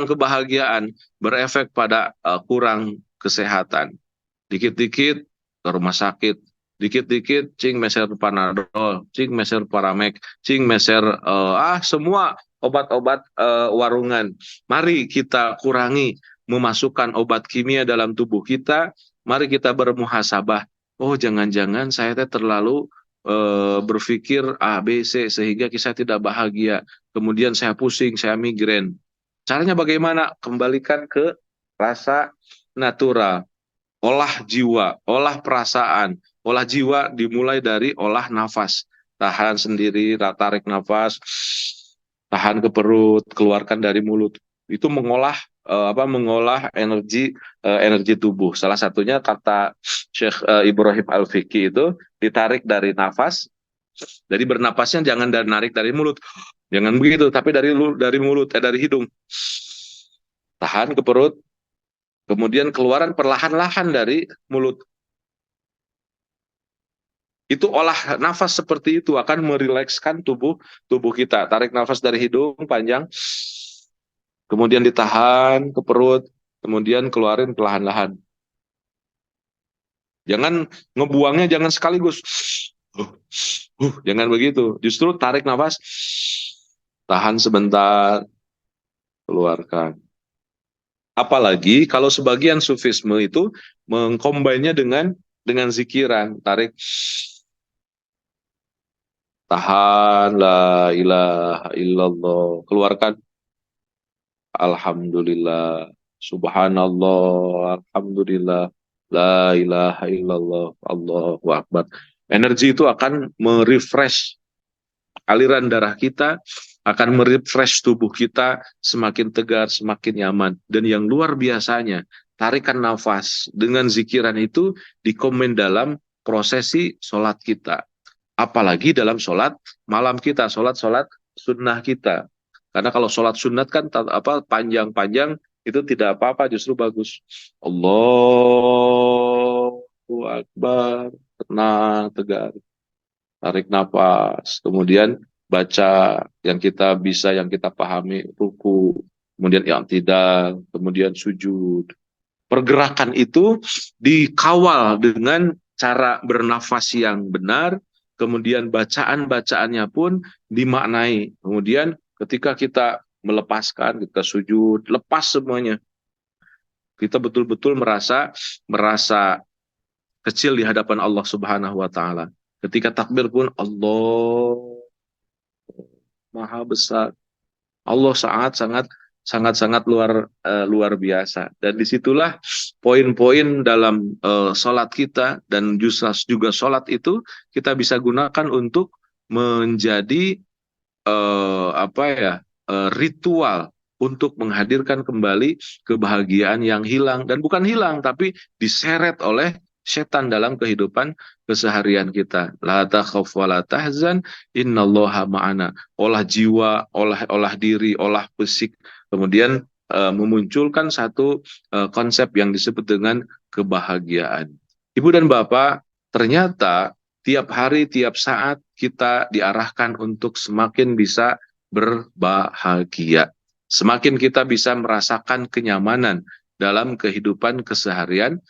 kebahagiaan berefek pada kurang kesehatan. Dikit-dikit ke rumah sakit, dikit-dikit cing meser Panadol, cing meser Paramek, cing meser semua obat-obat warungan. Mari kita kurangi memasukkan obat kimia dalam tubuh kita. Mari kita bermuhasabah. Oh, jangan-jangan saya terlalu berpikir A, B, C sehingga saya tidak bahagia. Kemudian saya pusing, saya migrain. Caranya bagaimana? Kembalikan ke rasa natural. Olah jiwa, olah perasaan. Olah jiwa dimulai dari olah nafas. Tahan sendiri, tarik nafas, tahan ke perut, keluarkan dari mulut. Itu mengolah energi tubuh. Salah satunya kata Syekh Ibrahim Al-Fiqi itu ditarik dari nafas. Jadi bernapasnya jangan narik dari mulut. Jangan begitu, tapi dari mulut, dari hidung. Tahan ke perut, kemudian keluaran perlahan-lahan dari mulut. Itu olah nafas seperti itu akan merilekskan tubuh kita. Tarik nafas dari hidung panjang, kemudian ditahan ke perut, kemudian keluarin perlahan-lahan. Jangan ngebuangnya, jangan sekaligus. Jangan begitu. Justru tarik nafas, tahan sebentar, keluarkan. Apalagi kalau sebagian sufisme itu mengkombinnya dengan zikiran. Tarik, tahan, la ilaha illallah, keluarkan, alhamdulillah, subhanallah, alhamdulillah, la ilaha illallah, Allahu akbar. Energi itu akan merefresh aliran darah kita, akan merefresh tubuh kita, semakin tegar, semakin nyaman. Dan yang luar biasanya, tarikan nafas dengan zikiran itu dikomen dalam prosesi sholat kita. Apalagi dalam sholat malam kita, sholat sunnah kita. Karena kalau sholat sunat kan panjang-panjang itu tidak apa-apa, justru bagus. Allahu Akbar, tenang, tegar. Tarik nafas, kemudian baca yang kita bisa, yang kita pahami, ruku, kemudian i'tidal, kemudian sujud. Pergerakan itu dikawal dengan cara bernafas yang benar, kemudian bacaan-bacaannya pun dimaknai. Kemudian ketika kita melepaskan, kita sujud, lepas semuanya. Kita betul-betul merasa kecil di hadapan Allah Subhanahu wa taala. Ketika takbir pun Allah Maha besar. Allah sangat luar biasa. Dan disitulah poin-poin dalam sholat kita, dan juga sholat itu kita bisa gunakan untuk menjadi ritual untuk menghadirkan kembali kebahagiaan yang hilang, dan bukan hilang tapi diseret oleh setan dalam kehidupan keseharian kita. La takhaf wa la tahzan, innallaha ma'ana. Olah jiwa, olah diri, olah fisik, kemudian memunculkan satu konsep yang disebut dengan kebahagiaan. Ibu dan Bapak, ternyata tiap hari, tiap saat kita diarahkan untuk semakin bisa berbahagia. Semakin kita bisa merasakan kenyamanan dalam kehidupan keseharian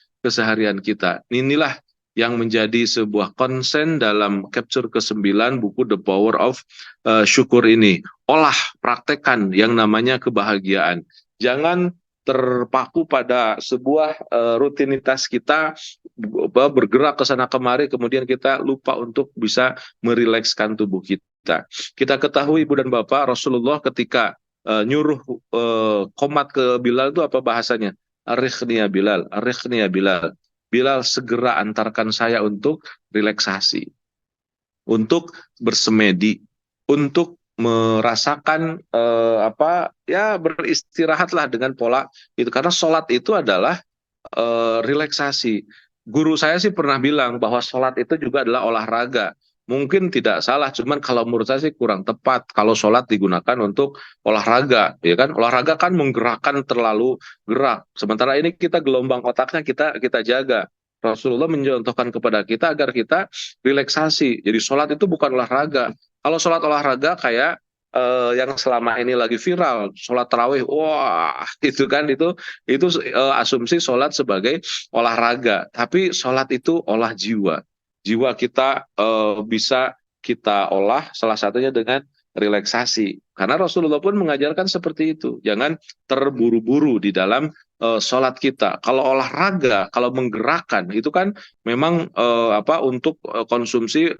kita. Inilah yang menjadi sebuah konsen dalam capture ke-9 buku The Power of Syukur ini. Olah, praktekkan yang namanya kebahagiaan. Jangan terpaku pada sebuah rutinitas kita bergerak ke sana kemari, kemudian kita lupa untuk bisa merilekskan tubuh kita. Kita ketahui Ibu dan Bapak, Rasulullah ketika nyuruh komat ke Bilal itu apa bahasanya? Arikhni ya Bilal, arikhni ya Bilal. Bilal segera antarkan saya untuk relaksasi, untuk bersemedi, untuk merasakan beristirahatlah dengan pola itu, karena sholat itu adalah relaksasi. Guru saya sih pernah bilang bahwa sholat itu juga adalah olahraga. Mungkin tidak salah, cuman kalau menurut saya sih kurang tepat kalau sholat digunakan untuk olahraga, ya kan? Olahraga kan menggerakkan terlalu gerak. Sementara ini kita gelombang otaknya kita jaga. Rasulullah mencontohkan kepada kita agar kita relaksasi. Jadi sholat itu bukan olahraga. Kalau sholat olahraga kayak yang selama ini lagi viral, sholat tarawih, wah itu kan itu asumsi sholat sebagai olahraga. Tapi sholat itu olah jiwa. Jiwa kita bisa kita olah salah satunya dengan relaksasi. Karena Rasulullah pun mengajarkan seperti itu. Jangan terburu-buru di dalam sholat kita. Kalau olahraga, kalau menggerakkan itu kan memang untuk konsumsi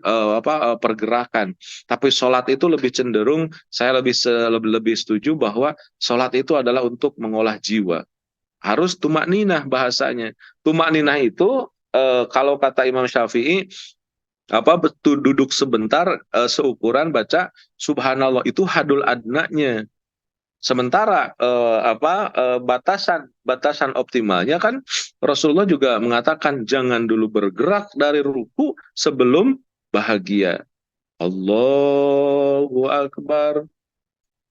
pergerakan. Tapi sholat itu lebih cenderung, saya lebih setuju bahwa sholat itu adalah untuk mengolah jiwa. Harus tumak ninah bahasanya. Tumak ninah itu kalau kata Imam Syafi'i betul duduk sebentar seukuran baca subhanallah, itu hadul adnanya. Sementara batasan optimalnya kan Rasulullah juga mengatakan jangan dulu bergerak dari ruku sebelum bahagia. Allahu Akbar.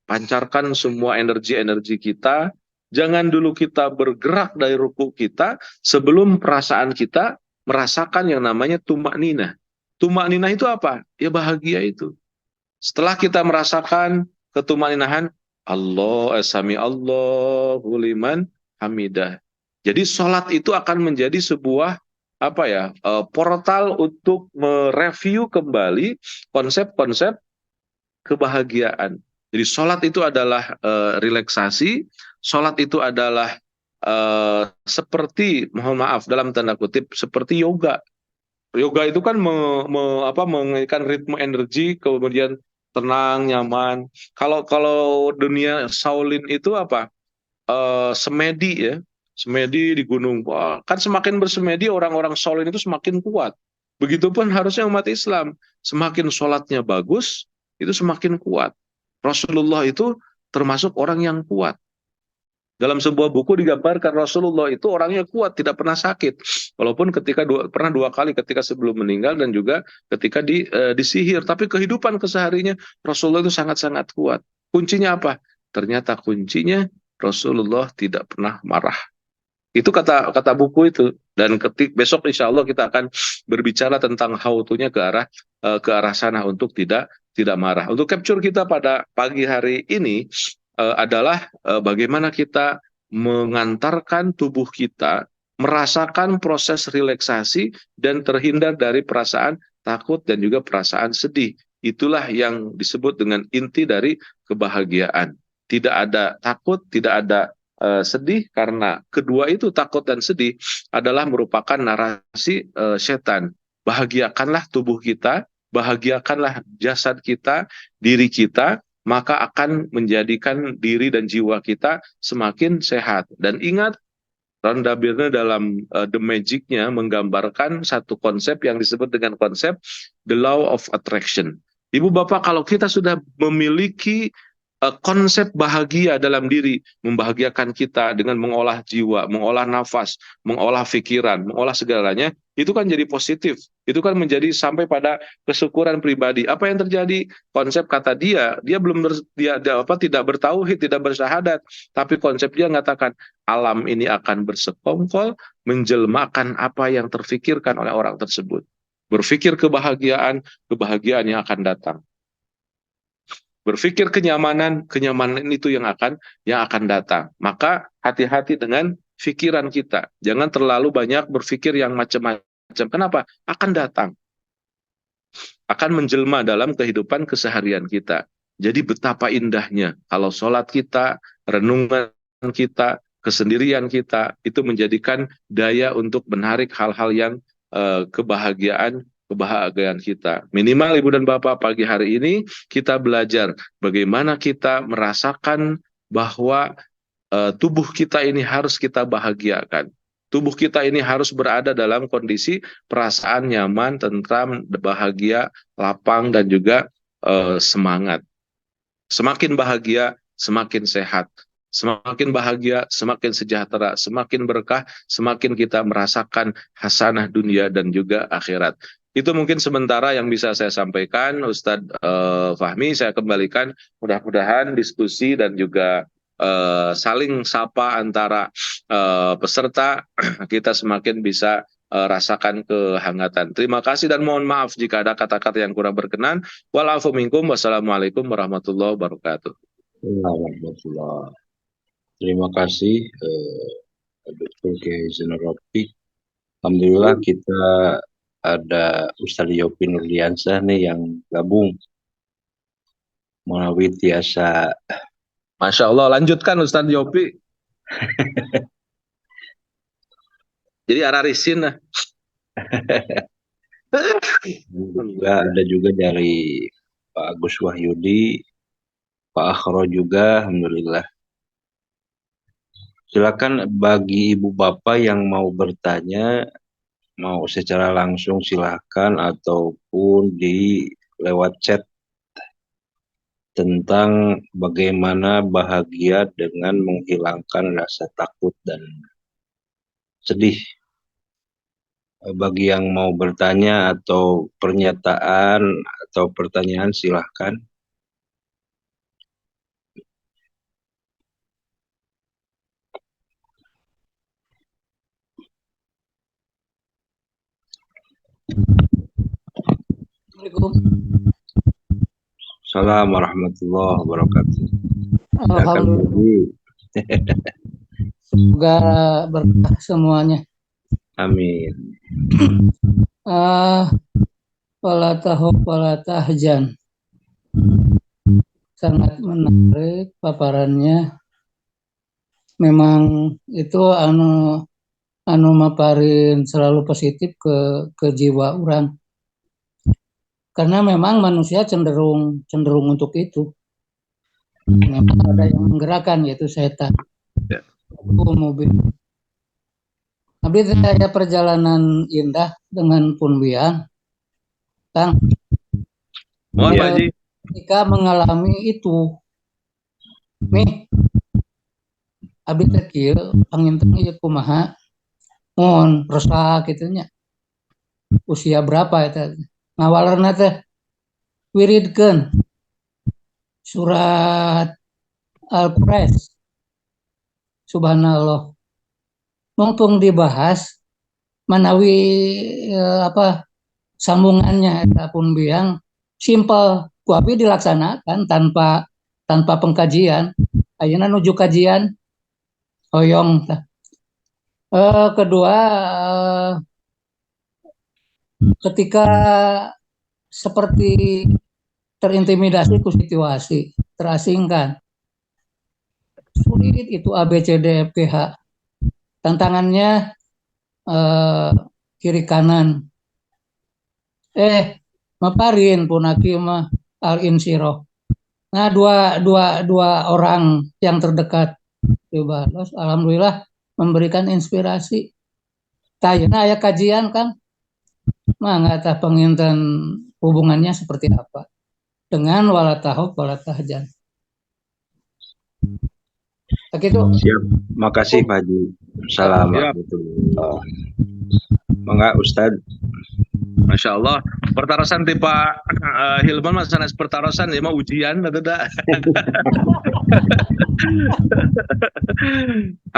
Pancarkan semua energi-energi kita. Jangan dulu kita bergerak dari ruku kita sebelum perasaan kita merasakan yang namanya tumak ninah. Tumak ninah itu apa? Ya bahagia itu. Setelah kita merasakan ketumaninahan, sami Allahu liman hamidah. Jadi sholat itu akan menjadi sebuah portal untuk mereview kembali konsep-konsep kebahagiaan. Jadi sholat itu adalah relaksasi, sholat itu adalah seperti, mohon maaf dalam tanda kutip, seperti yoga. Yoga itu kan mengalihkan ritme energi, kemudian tenang, nyaman. Kalau dunia Shaolin itu semedi ya, semedi di gunung. Wah, kan semakin bersemedi orang-orang Shaolin itu semakin kuat. Begitupun harusnya umat Islam, semakin sholatnya bagus, itu semakin kuat. Rasulullah itu termasuk orang yang kuat. Dalam sebuah buku digambarkan Rasulullah itu orangnya kuat, tidak pernah sakit. Walaupun pernah dua kali ketika sebelum meninggal dan juga ketika disihir. Tapi kehidupan kesehariannya Rasulullah itu sangat-sangat kuat. Kuncinya apa? Ternyata kuncinya Rasulullah tidak pernah marah. Itu kata buku itu. Dan besok insya Allah kita akan berbicara tentang how-to-nya ke arah sana untuk tidak marah. Untuk capture kita pada pagi hari ini adalah bagaimana kita mengantarkan tubuh kita merasakan proses relaksasi dan terhindar dari perasaan takut dan juga perasaan sedih. Itulah yang disebut dengan inti dari kebahagiaan. Tidak ada takut, tidak ada sedih, karena kedua itu, takut dan sedih, adalah merupakan narasi setan. Bahagiakanlah tubuh kita, bahagiakanlah jasad kita, diri kita, maka akan menjadikan diri dan jiwa kita semakin sehat. Dan ingat, Rhonda Byrne dalam The Magic-nya menggambarkan satu konsep yang disebut dengan konsep The Law of Attraction. Ibu Bapak, kalau kita sudah memiliki konsep bahagia dalam diri, membahagiakan kita dengan mengolah jiwa, mengolah nafas, mengolah pikiran, mengolah segalanya, itu kan jadi positif. Itu kan menjadi sampai pada kesyukuran pribadi. Apa yang terjadi? Konsep kata dia tidak bertauhid, tidak bersyahadat, tapi konsep dia mengatakan alam ini akan bersekongkol menjelmakan apa yang terfikirkan oleh orang tersebut. Berpikir kebahagiaan yang akan datang. Berpikir kenyamanan itu yang akan datang. Maka hati-hati dengan pikiran kita. Jangan terlalu banyak berpikir yang macam-macam. Kenapa? Akan datang. Akan menjelma dalam kehidupan keseharian kita. Jadi betapa indahnya kalau sholat kita, renungan kita, kesendirian kita, itu menjadikan daya untuk menarik hal-hal yang kebahagiaan kita. Minimal Ibu dan Bapak, pagi hari ini kita belajar bagaimana kita merasakan bahwa tubuh kita ini harus kita bahagiakan. Tubuh kita ini harus berada dalam kondisi perasaan nyaman, tentram, bahagia, lapang, dan juga semangat. Semakin bahagia, semakin sehat. Semakin bahagia, semakin sejahtera, semakin berkah, semakin kita merasakan hasanah dunia dan juga akhirat. Itu mungkin sementara yang bisa saya sampaikan, Ustadz Fahmi. Saya kembalikan, mudah-mudahan diskusi dan juga saling sapa antara peserta kita semakin bisa rasakan kehangatan. Terima kasih dan mohon maaf jika ada kata-kata yang kurang berkenan. Walafu minkum, wassalamualaikum warahmatullahi wabarakatuh. Alhamdulillah. Terima kasih Dr. Kiai Zainal Rafiq. Alhamdulillah kita ada Ustaz Yopi Nurliansah nih yang gabung melalui tiasa. Masya Allah, lanjutkan Ustaz Yopi. Jadi ararisin lah. Ada juga dari Pak Agus Wahyudi, Pak Akhro juga, alhamdulillah. Silakan bagi ibu bapak yang mau bertanya, mau secara langsung silakan ataupun di lewat chat tentang bagaimana bahagia dengan menghilangkan rasa takut dan sedih. Bagi yang mau bertanya atau pernyataan atau pertanyaan silahkan. Assalamualaikum warahmatullahi wabarakatuh. Alhamdulillah. Semoga berkah semuanya. Amin. Wala tahub wala tahjan. Sangat menarik paparannya. Memang itu anu maparin selalu positif ke jiwa orang. Karena memang manusia cenderung untuk itu. Memang ada yang menggerakkan, yaitu setan. Mobil. Tapi saya perjalanan indah dengan Punbian, Kang. Mohon Pak Haji. Ketika mengalami itu, nih, abdi tekil, panginten ieu kumaha, mohon resah gitunya. Usia berapa itu? Ngawalerna teh wiridkeun surat Al-Qur'an. Subhanallah. Mumpung dibahas manawi sambungannya ataupun biang simpel ku abi dilaksanakan tanpa pengkajian. Ayeuna nuju kajian hoyong. Kedua, ketika seperti terintimidasi ku situasi, terasingkan. Sulit itu ABCDFGH. Tantangannya kiri kanan. Maparin punaki mah al-insiroh. Nah, dua orang yang terdekat coba, alhamdulillah memberikan inspirasi. Tayana aya kajian kan, mangga tah penginten hubungannya seperti apa dengan wala tahub wala tahjan. Begitu. Siap. Makasih Pak Haji. Assalamualaikum. Mangga Ustaz. Masya Allah. Pertarosan ti Pak Hilman mas sanes pertarosan ya mah ujian atau dah.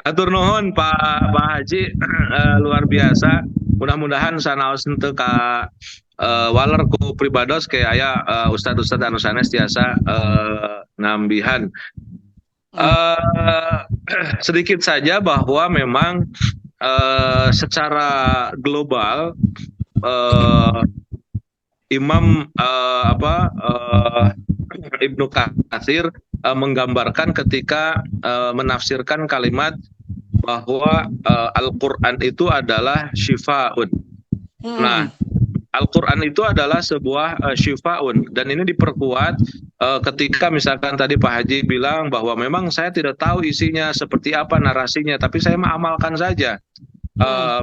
Atur nuhun Pak Haji, luar biasa. Mudah-mudahan sanaos henteu ka waler ku pribados kayak aya ustad-ustad anu sanes tiasa ngambihan. Sedikit saja bahwa memang secara global Imam Ibnu Katsir menggambarkan ketika menafsirkan kalimat bahwa Al-Quran itu adalah syifaun. Nah, Al-Quran itu adalah sebuah syifaun, dan ini diperkuat ketika misalkan tadi Pak Haji bilang bahwa memang saya tidak tahu isinya seperti apa narasinya, tapi saya mengamalkan saja.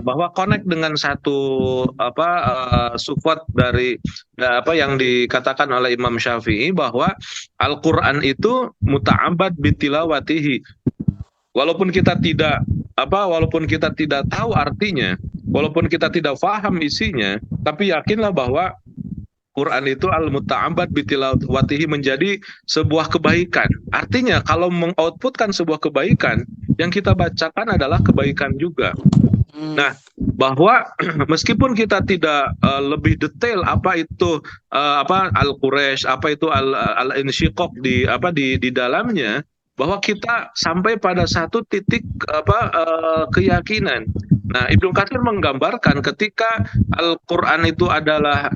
Bahwa connect dengan satu support dari apa yang dikatakan oleh Imam Syafi'i, bahwa Al-Quran itu muta'abbad bitilawatihi. Walaupun kita tidak tahu artinya, walaupun kita tidak paham isinya, tapi yakinlah bahwa Quran itu al-muta'abbad bitilawatihi menjadi sebuah kebaikan. Artinya kalau mengoutputkan sebuah kebaikan, yang kita bacakan adalah kebaikan juga. Nah, bahwa meskipun kita tidak lebih detail apa itu Al-Quraisy, apa itu al-insyiqaq di dalamnya, bahwa kita sampai pada satu titik keyakinan. Nah, Ibnu Katsir menggambarkan ketika Al-Qur'an itu adalah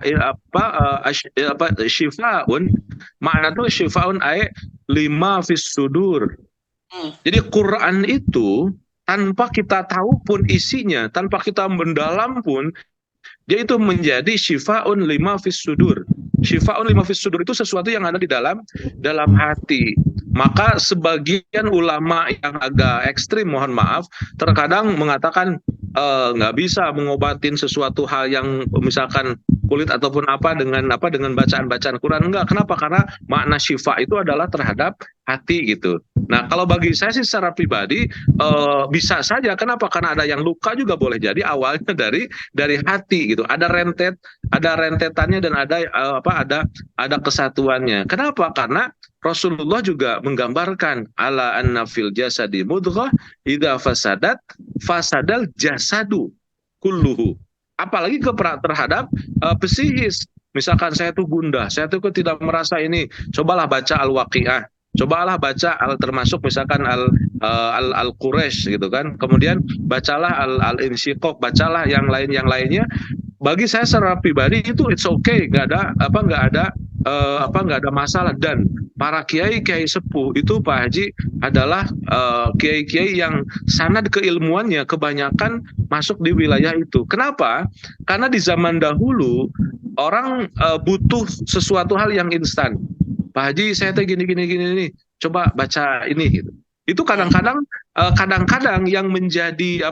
syifaun, makna itu syifaun lima fis sudur. Jadi Quran itu tanpa kita tahu pun isinya, tanpa kita mendalam pun, dia itu menjadi syifaun lima fis sudur. Syifaun lima fis sudur itu sesuatu yang ada di dalam hati. Maka sebagian ulama yang agak ekstrim, mohon maaf, terkadang mengatakan nggak bisa mengobatin sesuatu hal yang misalkan kulit ataupun dengan bacaan-bacaan Quran. Enggak. Kenapa? Karena makna syifa itu adalah terhadap hati gitu. Nah, kalau bagi saya sih secara pribadi bisa saja. Kenapa? Karena ada yang luka juga boleh jadi awalnya dari hati gitu. Ada rentetannya dan ada kesatuannya. Kenapa? Karena Rasulullah juga menggambarkan ala anna fil jasadi mudghah idza fasadat fasadal jasadu kulluhu. Apalagi terhadap psikis. Misalkan saya tuh gundah, saya tuh tidak merasa ini. Cobalah baca Al-Waqiah. Cobalah baca termasuk misalkan Al-Quraisy gitu kan. Kemudian bacalah Al-Insyiqaq, bacalah yang lainnya. Bagi saya secara pribadi itu it's okay, nggak ada masalah. Dan para kiai sepuh itu Pak Haji adalah kiai yang sanad keilmuannya kebanyakan masuk di wilayah itu. Kenapa? Karena di zaman dahulu orang butuh sesuatu hal yang instan. Pak Haji, saya gini, coba baca ini gitu. Itu kadang-kadang yang menjadi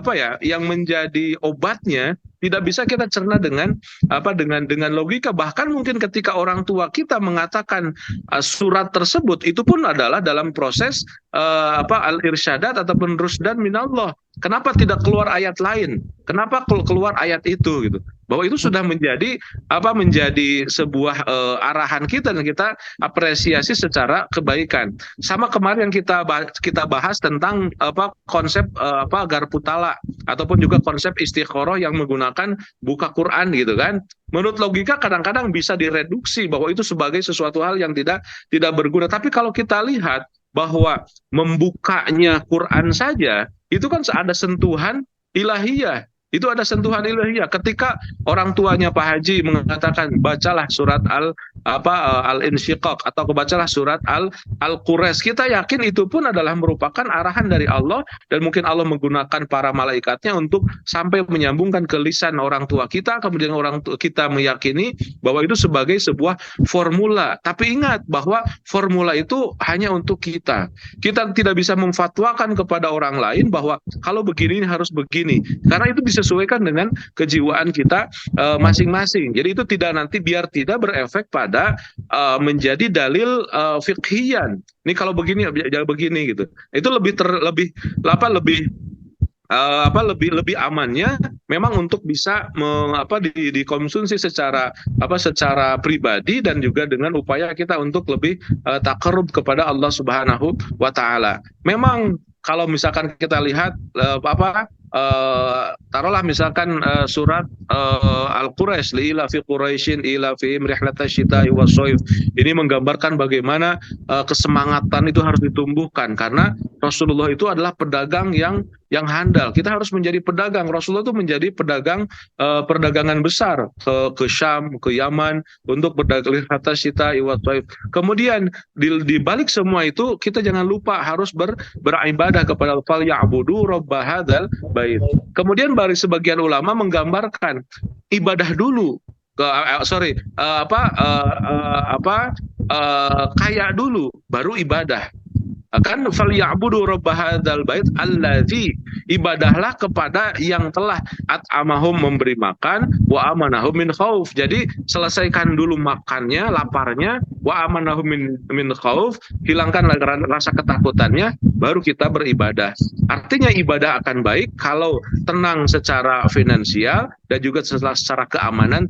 obatnya tidak bisa kita cerna dengan logika. Bahkan mungkin ketika orang tua kita mengatakan surat tersebut, itu pun adalah dalam proses al-irsyadat ataupun rusdan minallah. Kenapa tidak keluar ayat lain? Kenapa keluar ayat itu gitu? Bahwa itu sudah menjadi sebuah arahan kita, dan kita apresiasi secara kebaikan. Sama kemarin yang kita bahas tentang konsep garputala ataupun juga konsep istikharah yang menggunakan buka Quran gitu kan. Menurut logika kadang-kadang bisa direduksi bahwa itu sebagai sesuatu hal yang tidak berguna. Tapi kalau kita lihat bahwa membukanya Quran saja itu kan ada sentuhan ilahiyah. Itu ada sentuhan ilahiyah. Ketika orang tuanya Pak Haji mengatakan bacalah surat Al-Insyiqaq atau bacalah surat Al-Quraisy, kita yakin itu pun adalah merupakan arahan dari Allah, dan mungkin Allah menggunakan para malaikatnya untuk sampai menyambungkan ke lisan orang tua kita, kemudian orang tua kita meyakini bahwa itu sebagai sebuah formula. Tapi ingat bahwa formula itu hanya untuk kita. Kita tidak bisa memfatwakan kepada orang lain bahwa kalau begini harus begini, karena itu disesuaikan dengan kejiwaan kita masing-masing. Jadi itu biar tidak berefek pada menjadi dalil fiqhiyan. Ini kalau begini jangan begini gitu. Itu lebih amannya memang untuk bisa dikonsumsi secara pribadi, dan juga dengan upaya kita untuk lebih taqarrub kepada Allah Subhanahu wa taala. Memang kalau misalkan kita lihat taruhlah misalkan surat Al-Quraisy, li'ila fi Quraisyin ila fi rihlatash syita'i was-shaif, ini menggambarkan bagaimana kesemangatan itu harus ditumbuhkan, karena Rasulullah itu adalah pedagang yang yang handal. Kita harus menjadi pedagang. Rasulullah itu menjadi pedagang perdagangan besar ke Syam, ke Yaman untuk berdagang hatta syita wa taif. Kemudian di balik semua itu kita jangan lupa harus beribadah kepada fal ya'budu rabb hadzal bait. Kemudian bagi sebagian ulama menggambarkan ibadah dulu kaya dulu baru ibadah. Kan falyabudu rabb hadzal bait allazi, ibadahlah kepada yang telah at'amahum, memberi makan, wa amanahum min khauf. Jadi selesaikan dulu makannya, laparnya, wa amanahum min khauf, hilangkan rasa ketakutannya, baru kita beribadah. Artinya ibadah akan baik kalau tenang secara finansial dan juga secara keamanan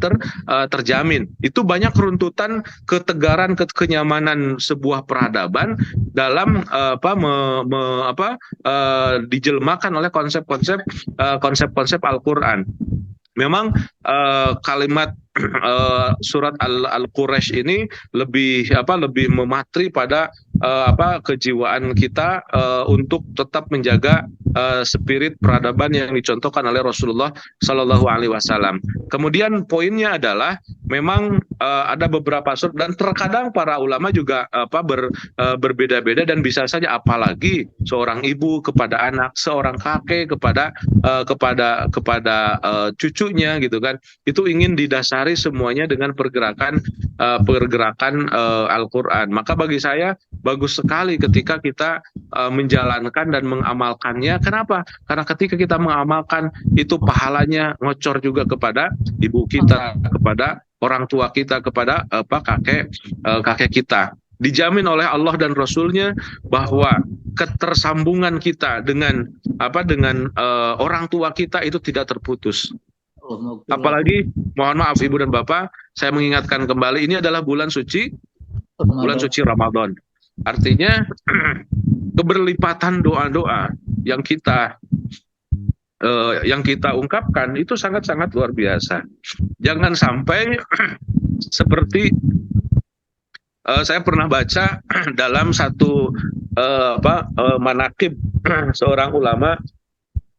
terjamin. Itu banyak runtutan ketegaran, kenyamanan sebuah peradaban dalam dijelmakan oleh konsep-konsep Al-Quran. Memang kalimat surat Al-Quraisy ini lebih mematri pada kejiwaan kita untuk tetap menjaga spirit peradaban yang dicontohkan oleh Rasulullah Shallallahu Alaihi Wasallam. Kemudian poinnya adalah memang ada beberapa surat dan terkadang para ulama juga berbeda-beda dan bisa saja apalagi seorang ibu kepada anak, seorang kakek kepada cucunya gitu kan, itu ingin didasari semuanya dengan pergerakan Al-Quran. Maka bagi saya bagus sekali ketika kita menjalankan dan mengamalkannya. Kenapa? Karena ketika kita mengamalkan itu pahalanya ngocor juga kepada ibu kita, kepada orang tua kita, kepada kakek kita. Dijamin oleh Allah dan Rasulnya bahwa ketersambungan kita dengan orang tua kita itu tidak terputus. Apalagi mohon maaf Ibu dan Bapak, saya mengingatkan kembali ini adalah bulan suci Ramadan. Artinya keberlipatan doa-doa yang kita ungkapkan itu sangat-sangat luar biasa. Jangan sampai seperti saya pernah baca dalam satu manaqib seorang ulama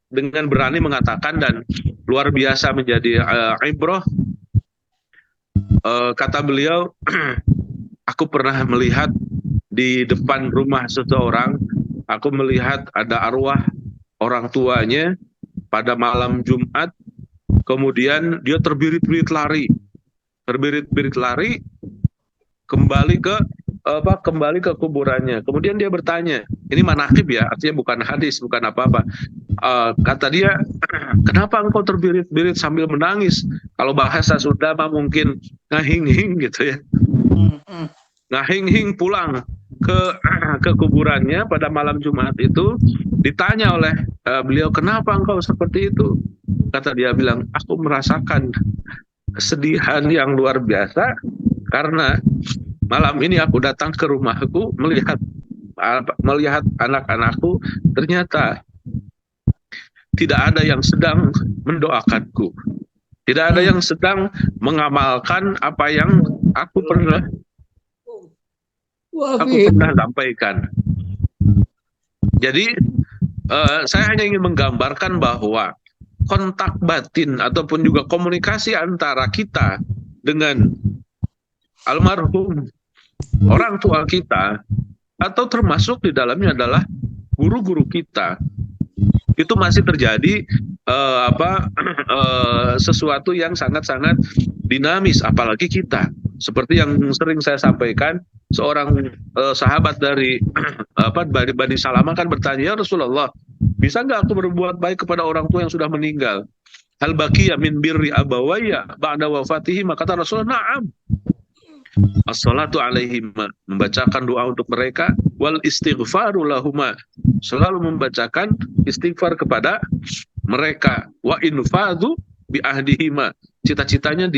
dengan berani mengatakan dan luar biasa menjadi ibrah. Kata beliau, aku pernah melihat di depan rumah seseorang, aku melihat ada arwah orang tuanya pada malam Jumat, kemudian dia terbirit-birit lari kembali ke kuburannya. Kemudian dia bertanya, ini manaqib ya, artinya bukan hadis, bukan apa-apa. Kata dia, kenapa engkau terbirit-birit sambil menangis? Kalau bahasa Sunda mah mungkin ngahing-hing gitu ya. Ngahing-hing pulang ke kuburannya pada malam Jumat itu, ditanya oleh beliau, kenapa engkau seperti itu? Kata dia bilang, aku merasakan kesedihan yang luar biasa karena malam ini aku datang ke rumahku melihat anak-anakku, ternyata tidak ada yang sedang mendoakanku, tidak ada yang sedang mengamalkan apa yang aku pernah sampaikan. Jadi saya hanya ingin menggambarkan bahwa kontak batin ataupun juga komunikasi antara kita dengan almarhum orang tua kita atau termasuk di dalamnya adalah guru-guru kita, itu masih terjadi sesuatu yang sangat-sangat dinamis. Apalagi kita, seperti yang sering saya sampaikan, seorang sahabat dari Bani Salamah kan bertanya, ya Rasulullah, bisa nggak aku berbuat baik kepada orang tua yang sudah meninggal? Hal baqiya min birri abawayya ba'da wafatihi? Maka kata Rasulullah, na'am. As-salatu alaihima, membacakan doa untuk mereka, wal istighfaru lahuma, selalu membacakan istighfar kepada mereka, wa infadhu bi ahdihima, cita-citanya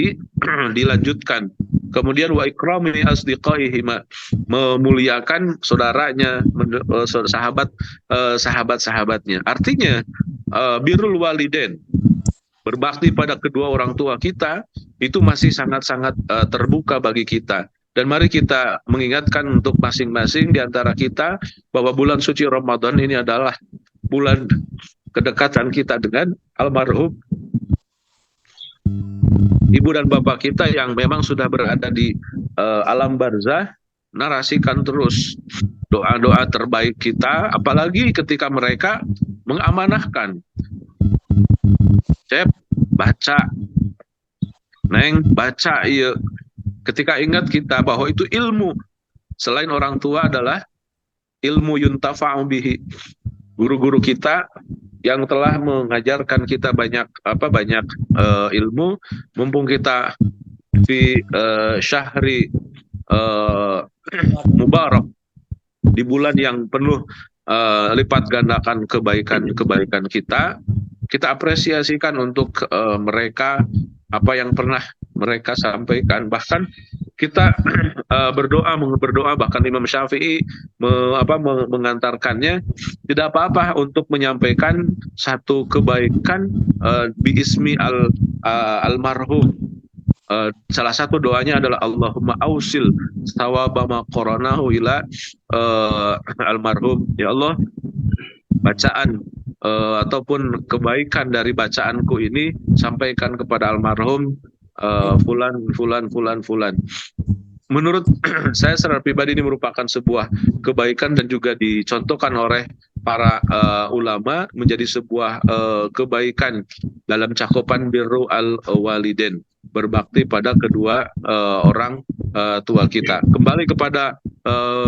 dilanjutkan. Kemudian wa ikrami asdiqaihima, memuliakan saudaranya, sahabat-sahabatnya. Artinya birrul walidain, berbakti pada kedua orang tua kita, itu masih sangat-sangat terbuka bagi kita. Dan mari kita mengingatkan untuk masing-masing di antara kita bahwa bulan suci Ramadan ini adalah bulan kedekatan kita dengan almarhum ibu dan bapak kita yang memang sudah berada di alam barzah, narasikan terus doa-doa terbaik kita, apalagi ketika mereka mengamanahkan. Cep, baca, Neng, baca, iya. Ketika ingat kita bahwa itu ilmu, selain orang tua adalah ilmu yuntafa'u bihi. Guru-guru kita yang telah mengajarkan kita banyak ilmu, mumpung kita di syahri mubarak, di bulan yang penuh lipat gandakan kebaikan kita apresiasikan untuk mereka apa yang pernah mereka sampaikan. Bahkan kita berdoa bahkan Imam Syafi'i mengantarkannya, tidak apa-apa untuk menyampaikan satu kebaikan biismi almarhum. Salah satu doanya adalah Allahumma ausil sawabama qoronahu ila almarhum. Ya Allah, bacaan ataupun kebaikan dari bacaanku ini sampaikan kepada almarhum fulan. Menurut saya secara pribadi ini merupakan sebuah kebaikan dan juga dicontohkan oleh para ulama menjadi sebuah kebaikan dalam cakupan birru al-walidain, berbakti pada kedua orang tua kita. Kembali kepada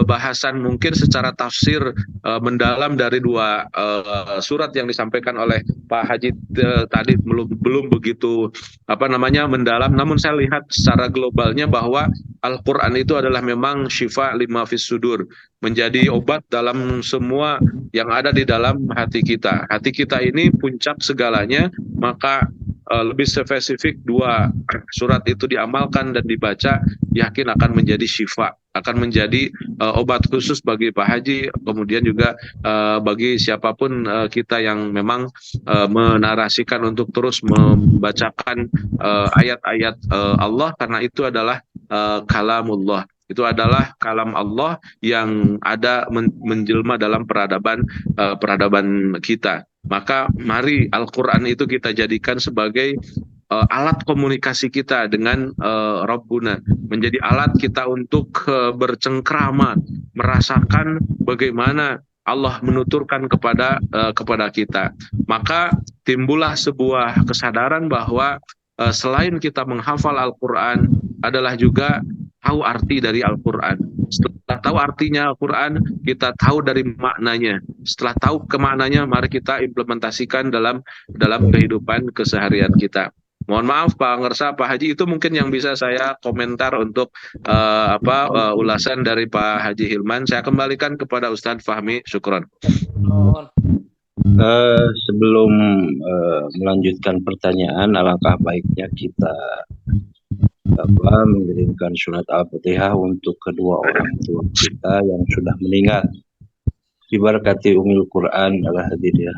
bahasan mungkin secara tafsir mendalam dari dua surat yang disampaikan oleh Pak Haji tadi belum begitu mendalam, namun saya lihat secara globalnya bahwa Al-Quran itu adalah memang syifa lima fis sudur, menjadi obat dalam semua yang ada di dalam hati kita. Hati kita ini puncak segalanya, maka lebih spesifik dua surat itu diamalkan dan dibaca, yakin akan menjadi syifa, akan menjadi obat khusus bagi Pak Haji, kemudian juga bagi siapapun kita yang memang menarasikan untuk terus membacakan ayat-ayat Allah, karena itu adalah kalamullah. Itu adalah kalam Allah yang ada menjelma dalam peradaban kita. Maka mari Al-Quran itu kita jadikan sebagai alat komunikasi kita dengan Rabbuna, menjadi alat kita untuk bercengkrama, merasakan bagaimana Allah menuturkan kepada kita. Maka timbullah sebuah kesadaran bahwa selain kita menghafal Al-Quran, adalah juga tahu arti dari Al-Quran. Setelah tahu artinya Al-Quran, kita tahu dari maknanya. Setelah tahu kemaknanya, mari kita implementasikan dalam kehidupan keseharian kita. Mohon maaf Pak Ngersa, Pak Haji, itu mungkin yang bisa saya komentar untuk ulasan dari Pak Haji Hilman. Saya kembalikan kepada Ustadz Fahmi. Syukron. Sebelum melanjutkan pertanyaan, alangkah baiknya kita mengirimkan surat Al-Fatihah untuk kedua orang tua kita yang sudah meninggal. Diberkati Ummul Quran al-Hadidiyah.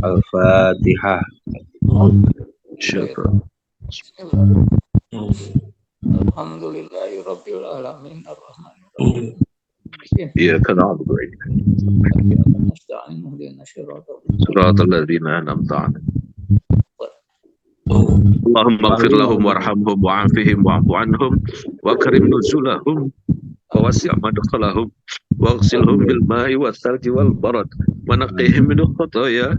Al-Fatihah. Syukron. Alhamdulillahirabbil alamin arrahmanirrahim. Iya, kenal begitu. Suratul ladzina an'amta 'alaihim. Allahumma ighfir lahum warhamhum wa'afihim wa'fu anhum wa karim nuzulahum wa wasi' madkhalahum waghsilhum bil ma'i was salji wal barad wa naqqihim min khataaya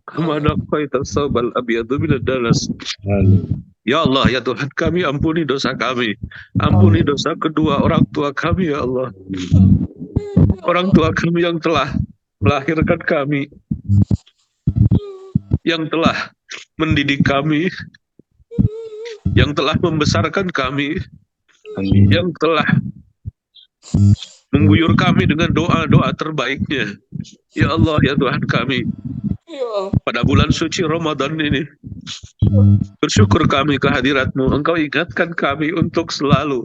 kama naqqaita as-sawbal abyadu min ad-dalas. Ya Allah, ya Tuhan kami, ampuni dosa kami, ampuni dosa kedua orang tua kami, ya Allah. Orang tua kami yang telah melahirkan kami, yang telah mendidik kami, yang telah membesarkan kami, yang telah mengguyur kami dengan doa-doa terbaiknya. Ya Allah, ya Tuhan kami, pada bulan suci Ramadan ini, bersyukur kami kehadirat-Mu. Engkau ingatkan kami untuk selalu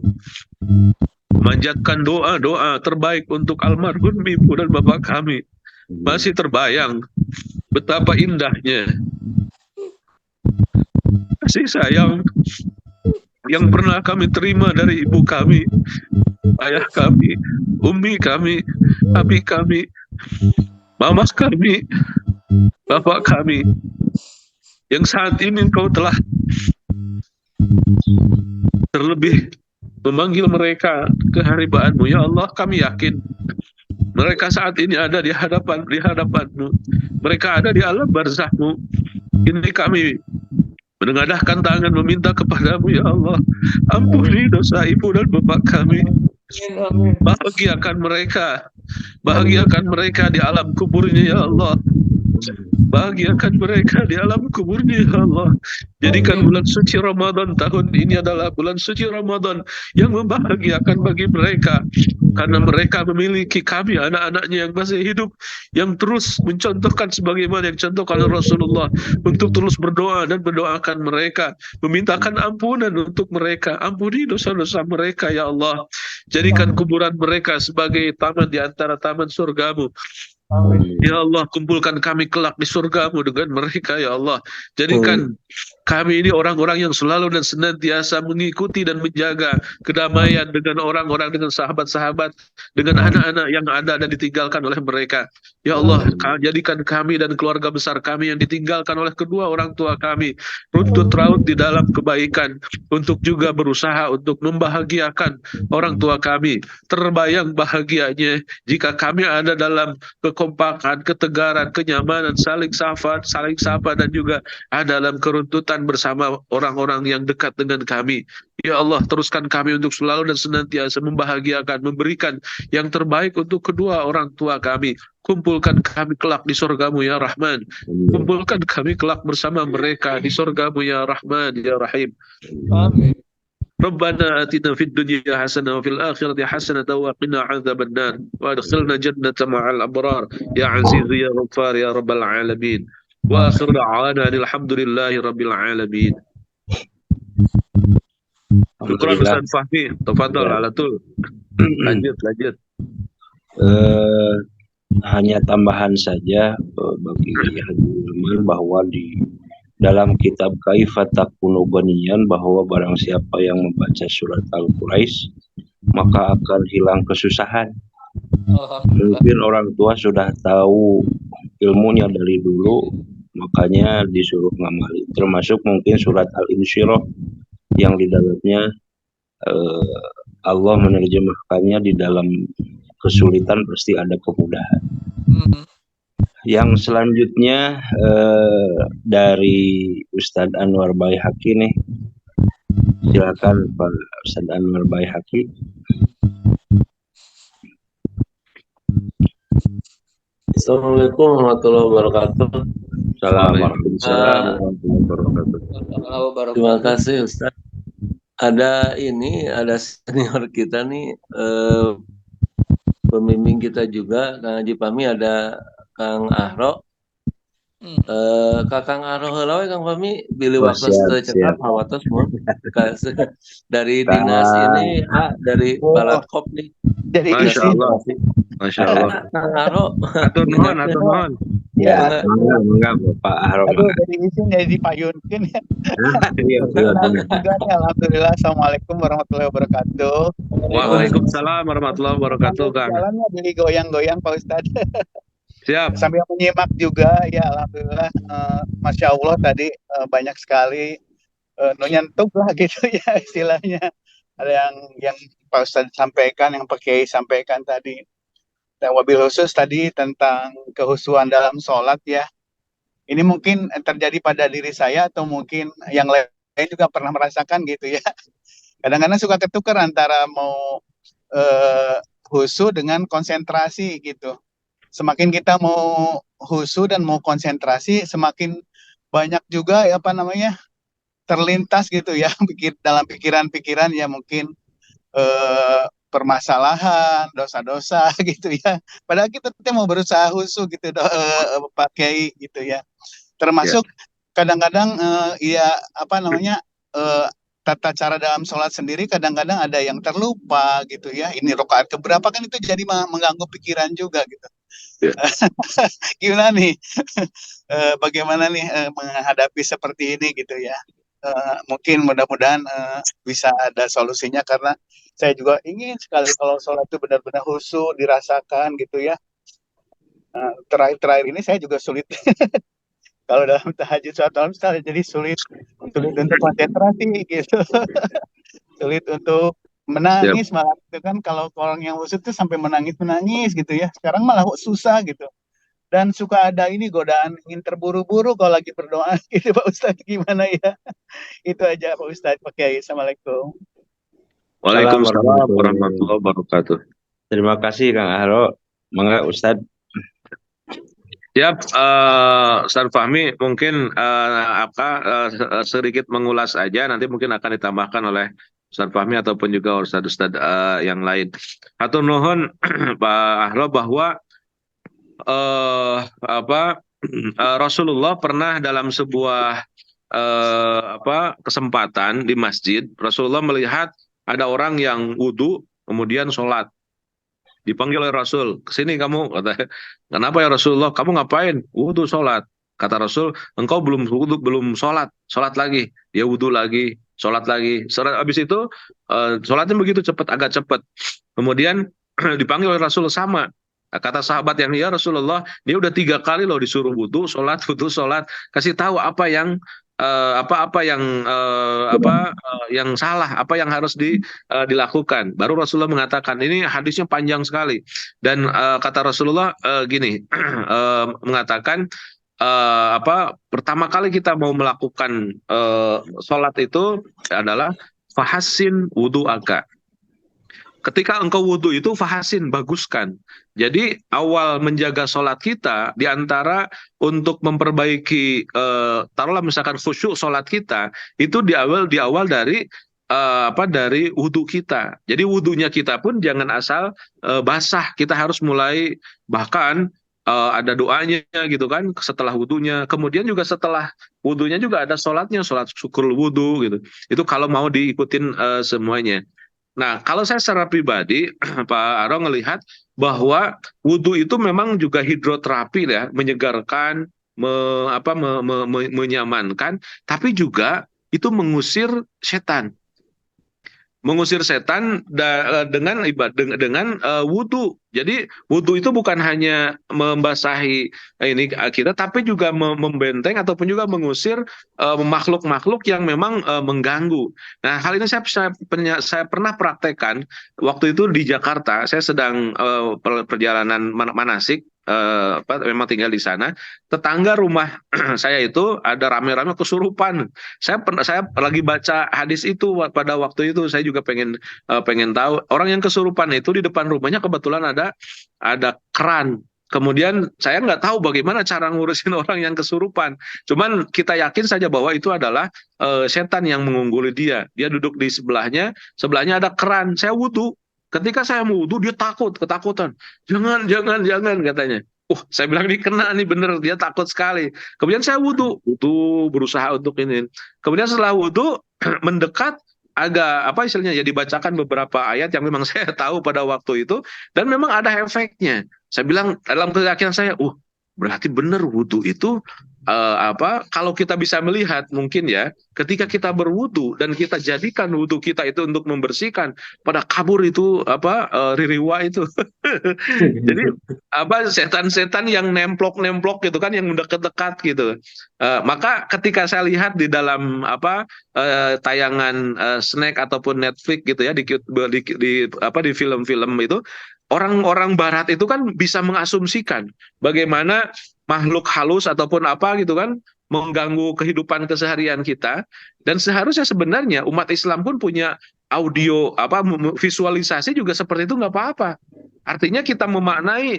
memanjatkan doa-doa terbaik untuk almarhum ibu dan bapak kami. Masih terbayang betapa indahnya kasih sayang yang pernah kami terima dari ibu kami, ayah kami, umi kami, abi kami, mama kami, Bapak kami yang saat ini Engkau telah terlebih memanggil mereka ke haribaanmu. Ya Allah, kami yakin mereka saat ini ada di hadapanmu. Mereka ada di alam barzahmu. Ini kami menengadahkan tangan meminta kepadamu, ya Allah, ampuni dosa ibu dan bapak kami. Amin. Bahagiakan mereka di alam kuburnya, ya Allah. Bahagiakan mereka di alam kuburnya, ya Allah. Jadikan bulan suci Ramadan tahun ini adalah bulan suci Ramadan yang membahagiakan bagi mereka. Karena mereka memiliki kami, anak-anaknya yang masih hidup, yang terus mencontohkan sebagaimana yang dicontohkan oleh Rasulullah, untuk terus berdoa dan mendoakan mereka, memintakan ampunan untuk mereka. Ampuni dosa-dosa mereka, ya Allah. Jadikan kuburan mereka sebagai taman di antara taman surgamu. Ya Allah, kumpulkan kami kelak di surgamu dengan mereka, ya Allah. Jadikan kami ini orang-orang yang selalu dan senantiasa mengikuti dan menjaga kedamaian dengan orang-orang, dengan sahabat-sahabat, dengan anak-anak yang ada dan ditinggalkan oleh mereka. Ya Allah, jadikan kami dan keluarga besar kami yang ditinggalkan oleh kedua orang tua kami runtut raut di dalam kebaikan, untuk juga berusaha untuk membahagiakan orang tua kami. Terbayang bahagianya jika kami ada dalam kekompakan, ketegaran, kenyamanan, saling sapa, dan juga ada dalam keruntutan bersama orang-orang yang dekat dengan kami. Ya Allah, teruskan kami untuk selalu dan senantiasa membahagiakan, memberikan yang terbaik untuk kedua orang tua kami. Kumpulkan kami kelak di surgamu, ya Rahman. Kumpulkan kami kelak bersama mereka di surgamu, ya Rahman, ya Rahim. Amin. ربنا آتنا في الدنيا حسنة وفي الآخرة حسنة وقنا عذاب النار وادخلنا جنة مع الأبرار يا عزيز يا غفار يا رب العالمين وآخر دعوانا أن الحمد لله رب العالمين. Syukur Ustaz Fahmi, tafadhol ala tul. Lanjut. Hanya tambahan saja bagi hadirin bahwa di dalam kitab Kaifa Takunu Ghaniyan, bahwa barang siapa yang membaca surat Al-Quraisy maka akan hilang kesusahan. Mungkin orang tua sudah tahu ilmunya dari dulu, makanya disuruh ngamali. Termasuk mungkin surat Al-Insyirah yang di dalamnya Allah menerjemahkannya di dalam kesulitan pasti ada kemudahan. Yang selanjutnya dari Ustadz Anwar Baihaqi nih, silakan Pak Ustadz Anwar Baihaqi. Assalamualaikum warahmatullahi wabarakatuh. Assalamualaikum warahmatullahi wabarakatuh. Terima kasih Ustaz. Ada senior kita nih, pembimbing kita juga, Kang Haji Pami, ada Kang Ahro. Kakang Ahro heula we Kang Pami bilih waktu cekap hawatos mun dari dinas ini dari Balatkop nih. Jadi Masya Allah. Kang Ahro. Atur nuhun. Ya, enggak Pak Ahro. aduh dari isin jadi dipayunkeun ya. Iya, Alhamdulillah. Assalamualaikum warahmatullahi wabarakatuh. Waalaikumsalam warahmatullahi wabarakatuh, Kang. Jalannya jadi goyang-goyang Pak Ustadz. Siap. Sambil menyimak juga ya, alhamdulillah. Masya Allah tadi banyak sekali nyentuh lah gitu ya istilahnya. Ada yang Pak Ustadz sampaikan, yang Pak Kiai sampaikan tadi. Dan wabil khusus tadi tentang kehusuan dalam sholat ya. Ini mungkin terjadi pada diri saya atau mungkin yang lain juga pernah merasakan gitu ya. Kadang-kadang suka ketukar antara mau khusyuk dengan konsentrasi gitu. Semakin kita mau khusyuk dan mau konsentrasi, semakin banyak juga terlintas gitu ya dalam pikiran-pikiran ya, mungkin permasalahan, dosa-dosa gitu ya. Padahal kita mau berusaha khusyuk gitu Pak Kiai gitu ya. Termasuk kadang-kadang tata cara dalam sholat sendiri kadang-kadang ada yang terlupa gitu ya. Ini rakaat keberapa kan itu jadi mengganggu pikiran juga gitu. Gimana nih? Bagaimana nih menghadapi seperti ini gitu ya? Mungkin mudah-mudahan bisa ada solusinya, karena saya juga ingin sekali kalau sholat itu benar-benar khusyuk dirasakan gitu ya. Terakhir-terakhir ini saya juga sulit kalau dalam tahajud sholat malam sekali, jadi sulit untuk konsentrasi gitu. Sulit untuk Siap. menangis malah gitu kan, kalau orang yang khusyuk tuh sampai menangis gitu ya. Sekarang malah susah gitu. Dan suka ada ini godaan ingin terburu-buru kalau lagi berdoa gitu Pak Ustadz, gimana ya? Itu aja Pak Ustadz. Oke, Assalamualaikum. Waalaikumsalam warahmatullahi wabarakatuh. Terima kasih Kang Ahro. Mangga Ustadz. Siap, Ustaz Fahmi mungkin sedikit mengulas aja, nanti mungkin akan ditambahkan oleh Ustaz Fahmi ataupun juga Ustaz-Ustaz yang lain. Hatur nuhun Pak Ahro bahwa Rasulullah pernah dalam sebuah kesempatan di masjid, Rasulullah melihat ada orang yang wudhu kemudian sholat. Dipanggil oleh Rasul, kesini kamu, kata, kenapa ya Rasulullah, kamu ngapain? Wudhu sholat. Kata Rasul, engkau belum wudhu, belum sholat, sholat lagi. Dia wudhu lagi, sholat lagi. Habis itu sholatnya begitu cepat, agak cepat. Kemudian dipanggil oleh Rasul sama. Kata sahabat yang, ya Rasulullah, dia udah 3 kali loh disuruh wudhu, sholat, kasih tahu apa yang yang salah, apa yang harus dilakukan. Baru Rasulullah mengatakan, ini hadisnya panjang sekali. Dan kata Rasulullah gini, mengatakan pertama kali kita mau melakukan sholat itu adalah fahasin wudu'aka. Ketika engkau wudhu itu fahasin, baguskan. Jadi awal menjaga sholat kita diantara untuk memperbaiki taruhlah misalkan khusyuk sholat kita itu di awal dari dari wudhu kita. Jadi wudhunya kita pun jangan asal basah. Kita harus mulai bahkan ada doanya gitu kan setelah wudhunya. Kemudian juga setelah wudhunya juga ada sholatnya, sholat syukur wudhu gitu. Itu kalau mau diikutin semuanya. Nah, kalau saya secara pribadi, Pak Aro ngelihat bahwa wudhu itu memang juga hidroterapi ya, menyegarkan, menyamankan, tapi juga itu mengusir setan. Mengusir setan dengan wudhu. Jadi wudhu itu bukan hanya membasahi ini kita, tapi juga membenteng ataupun juga mengusir makhluk-makhluk yang memang mengganggu. Nah, hal ini saya pernah praktekkan waktu itu di Jakarta. Saya sedang perjalanan manasik. Memang tinggal di sana. Tetangga rumah saya itu ada rame-rame kesurupan. Saya lagi baca hadis itu pada waktu itu. Saya juga pengen tahu orang yang kesurupan itu di depan rumahnya kebetulan ada keran. Kemudian saya nggak tahu bagaimana cara ngurusin orang yang kesurupan. Cuman kita yakin saja bahwa itu adalah setan yang mengungguli dia. Dia duduk di sebelahnya ada keran. Saya wudhu. Ketika saya mau wudhu, dia ketakutan. Jangan katanya. Saya bilang ini kena nih bener, dia takut sekali. Kemudian saya wudhu berusaha untuk ini. Kemudian setelah wudhu mendekat agak istilahnya ya dibacakan beberapa ayat yang memang saya tahu pada waktu itu dan memang ada efeknya. Saya bilang dalam keyakinan saya, berarti benar wudhu itu kalau kita bisa melihat mungkin ya ketika kita berwudhu dan kita jadikan wudhu kita itu untuk membersihkan pada kabur itu ririwa itu. Jadi setan-setan yang nemplok gitu kan yang dekat-dekat gitu. Maka ketika saya lihat di dalam tayangan snack ataupun Netflix gitu ya di film-film itu orang-orang barat itu kan bisa mengasumsikan bagaimana makhluk halus ataupun gitu kan mengganggu kehidupan keseharian kita dan seharusnya sebenarnya umat Islam pun punya audio visualisasi juga seperti itu nggak apa-apa. Artinya kita memaknai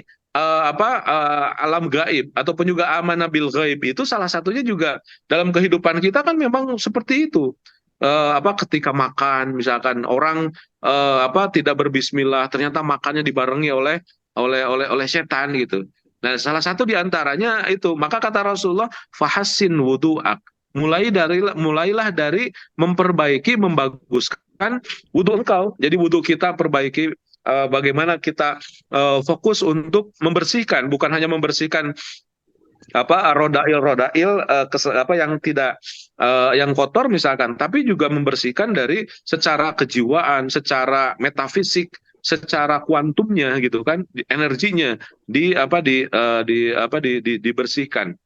alam gaib ataupun juga amanah bil gaib itu salah satunya juga dalam kehidupan kita kan memang seperti itu. Ketika makan misalkan orang tidak berbismillah ternyata makannya dibarengi oleh setan gitu. Nah, salah satu diantaranya itu. Maka kata Rasulullah, fahasin wudu'ak. Mulailah dari memperbaiki, membaguskan wudhu engkau. Jadi wudhu kita perbaiki bagaimana kita fokus untuk membersihkan, bukan hanya membersihkan rodail yang tidak yang kotor misalkan, tapi juga membersihkan dari secara kejiwaan, secara metafisik. secara kuantumnya gitu kan, energinya dibersihkan.